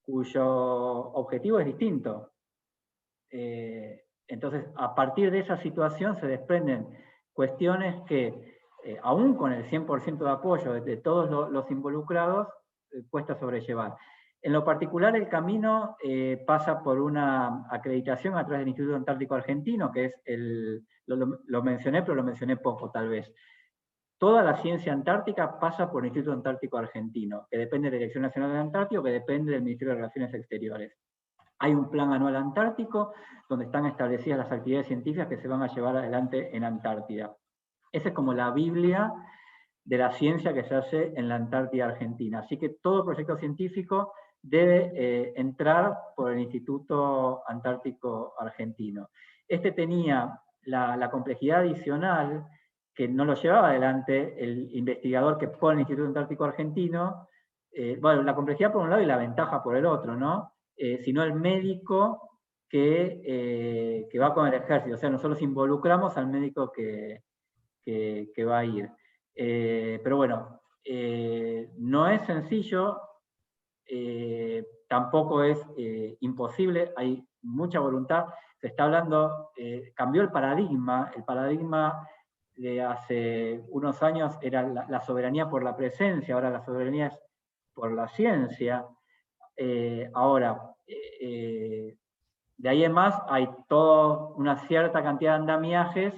Speaker 3: cuyo objetivo es distinto. Entonces, a partir de esa situación se desprenden cuestiones que, aún con el 100% de apoyo de todos los involucrados, cuesta sobrellevar. En lo particular, el camino pasa por una acreditación a través del Instituto Antártico Argentino, que es lo mencioné, pero lo mencioné poco tal vez. Toda la ciencia antártica pasa por el Instituto Antártico Argentino, que depende de la Dirección Nacional del Antártico, que depende del Ministerio de Relaciones Exteriores. Hay un plan anual antártico donde están establecidas las actividades científicas que se van a llevar adelante en Antártida. Esa es como la Biblia de la ciencia que se hace en la Antártida Argentina. Así que todo proyecto científico debe entrar por el Instituto Antártico Argentino. Este tenía la complejidad adicional que no lo llevaba adelante el investigador que pone el Instituto Antártico Argentino, bueno, la complejidad por un lado y la ventaja por el otro, ¿no? Sino el médico que va con el ejército. O sea, nosotros involucramos al médico que va a ir. Pero bueno, no es sencillo, tampoco es imposible, hay mucha voluntad. Se está hablando, cambió el paradigma de hace unos años era la soberanía por la presencia, ahora la soberanía es por la ciencia. Ahora, de ahí en más hay toda una cierta cantidad de andamiajes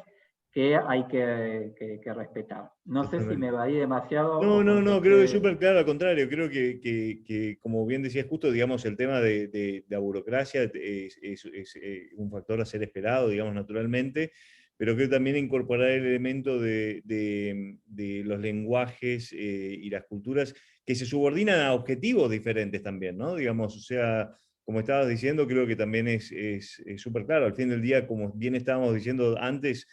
Speaker 3: que hay que respetar. No sé si me evadí demasiado.
Speaker 1: No, creo que es súper claro, al contrario, creo que como bien decías justo, digamos, el tema de la burocracia es un factor a ser esperado, digamos, naturalmente, pero creo también incorporar el elemento de los lenguajes y las culturas que se subordinan a objetivos diferentes también, ¿no? Digamos, o sea, como estabas diciendo, creo que también es súper claro. Al fin del día, como bien estábamos diciendo antes,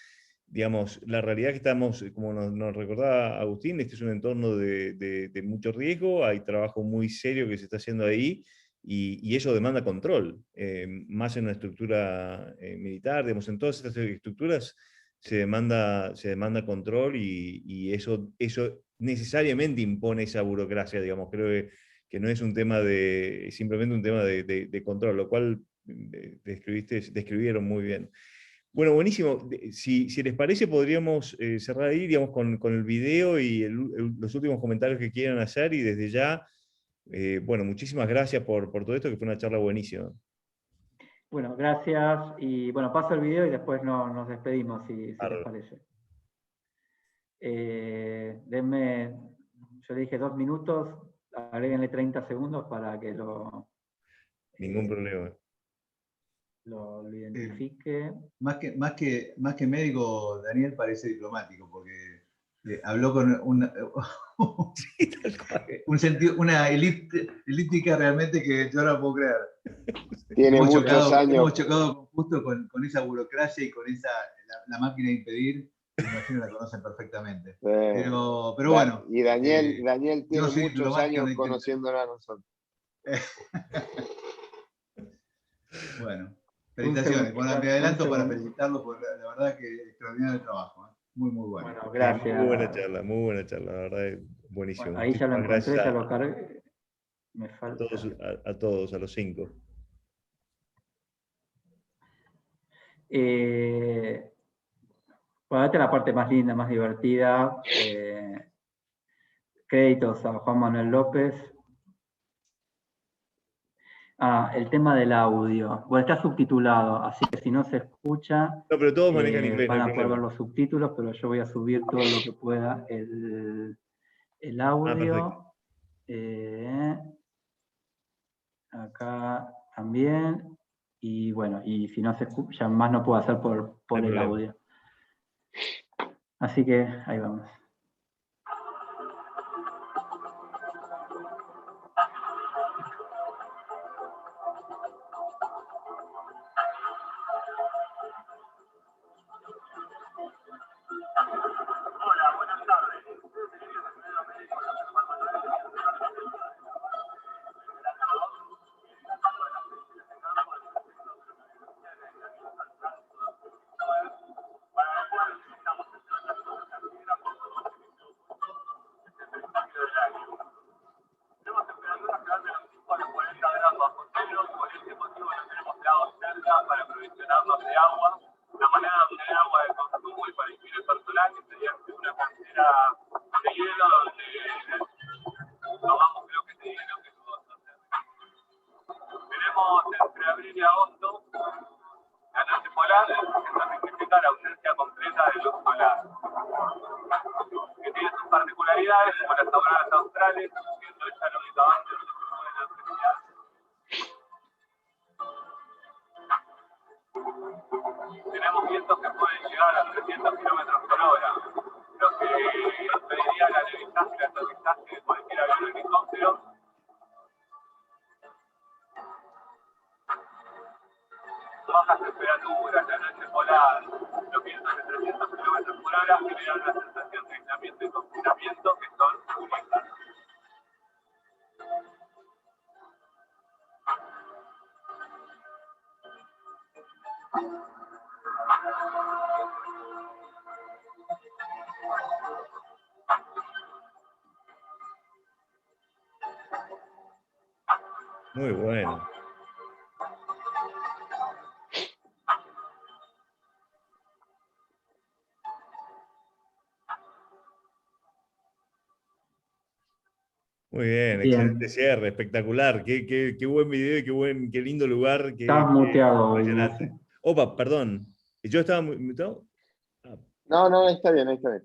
Speaker 1: digamos, la realidad que estamos, como nos recordaba Agustín, este es un entorno de mucho riesgo, hay trabajo muy serio que se está haciendo ahí, y eso demanda control, más en una estructura militar, digamos, en todas estas estructuras se demanda control, y eso necesariamente impone esa burocracia, digamos. Creo que no es un tema simplemente un tema de control, lo cual describieron muy bien. Bueno, buenísimo. Si les parece, podríamos cerrar ahí, digamos, con el video y los últimos comentarios que quieran hacer, y desde ya, bueno, muchísimas gracias por todo esto, que fue una charla buenísima.
Speaker 3: Bueno, gracias, y bueno, paso el video y después nos despedimos, si les parece. Denme, yo le dije 2 minutos, agréguenle 30 segundos para que
Speaker 1: Ningún problema.
Speaker 3: Lo identifique.
Speaker 11: Más que médico, Daniel parece diplomático, porque habló con una elíptica realmente que yo no puedo creer.
Speaker 2: Tiene muchos años.
Speaker 11: Hemos chocado justo con esa burocracia y con la máquina de impedir. Me imagino la conocen perfectamente. Pero bueno.
Speaker 2: Y Daniel tiene muchos años conociéndola a nosotros.
Speaker 11: Bueno, felicitaciones. Bueno, me adelanto para felicitarlo por la verdad que extraordinario trabajo. Muy, muy bueno.
Speaker 3: Bueno, gracias.
Speaker 1: Muy buena charla, la verdad es buenísimo.
Speaker 3: Bueno, ahí ya lo encontré, ya lo cargué. Me falta.
Speaker 1: A todos, a los 5.
Speaker 3: Bueno, esta es la parte más linda, más divertida. Créditos a Juan Manuel López. El tema del audio. Bueno, está subtitulado, así que si no se escucha,
Speaker 1: no, pero todos manejan inglés,
Speaker 3: van a poder ver los subtítulos, pero yo voy a subir todo lo que pueda el audio. Acá también. Y bueno, y si no se escucha, más no puedo hacer por el audio. Así que ahí vamos.
Speaker 1: Muy bueno. Muy bien, excelente cierre, espectacular. Qué buen video y qué lindo lugar.
Speaker 3: Estás muteado.
Speaker 1: Opa, perdón. ¿Yo estaba muteado?
Speaker 2: No, está bien, está bien.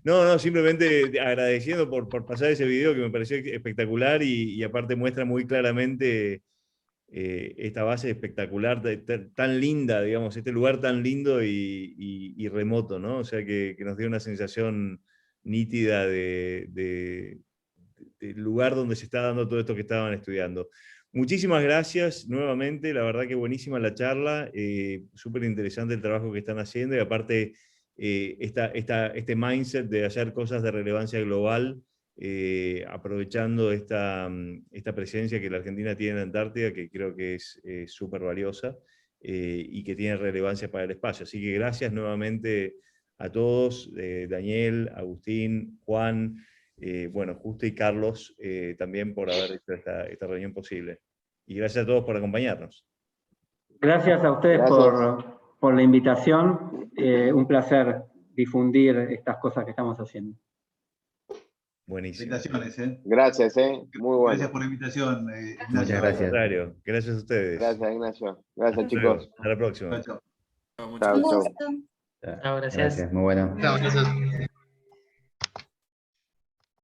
Speaker 1: No, simplemente agradeciendo por pasar ese video que me pareció espectacular, y aparte muestra muy claramente esta base espectacular, tan linda, digamos, este lugar tan lindo y remoto, ¿no? O sea, que nos dio una sensación nítida del lugar donde se está dando todo esto que estaban estudiando. Muchísimas gracias nuevamente, la verdad que buenísima la charla, súper interesante el trabajo que están haciendo y aparte este mindset de hacer cosas de relevancia global, aprovechando esta presencia que la Argentina tiene en Antártida, que creo que es súper valiosa y que tiene relevancia para el espacio. Así que gracias nuevamente a todos, Daniel, Agustín, Juan, bueno, Justo y Carlos, también por haber hecho esta reunión posible. Y gracias a todos por acompañarnos.
Speaker 12: Gracias a ustedes por la invitación. Un placer difundir estas cosas que estamos haciendo.
Speaker 1: Buenísimo.
Speaker 11: Felicitaciones,
Speaker 2: Gracias, muy bueno.
Speaker 11: Gracias por la invitación.
Speaker 1: Muchas gracias. Gracias a ustedes.
Speaker 2: Gracias, Ignacio. Gracias, chicos.
Speaker 1: Hasta la próxima.
Speaker 11: Chao, chao.
Speaker 2: Chao, chao.
Speaker 8: Chao, gracias.
Speaker 13: Muy bueno.
Speaker 5: Chao, gracias.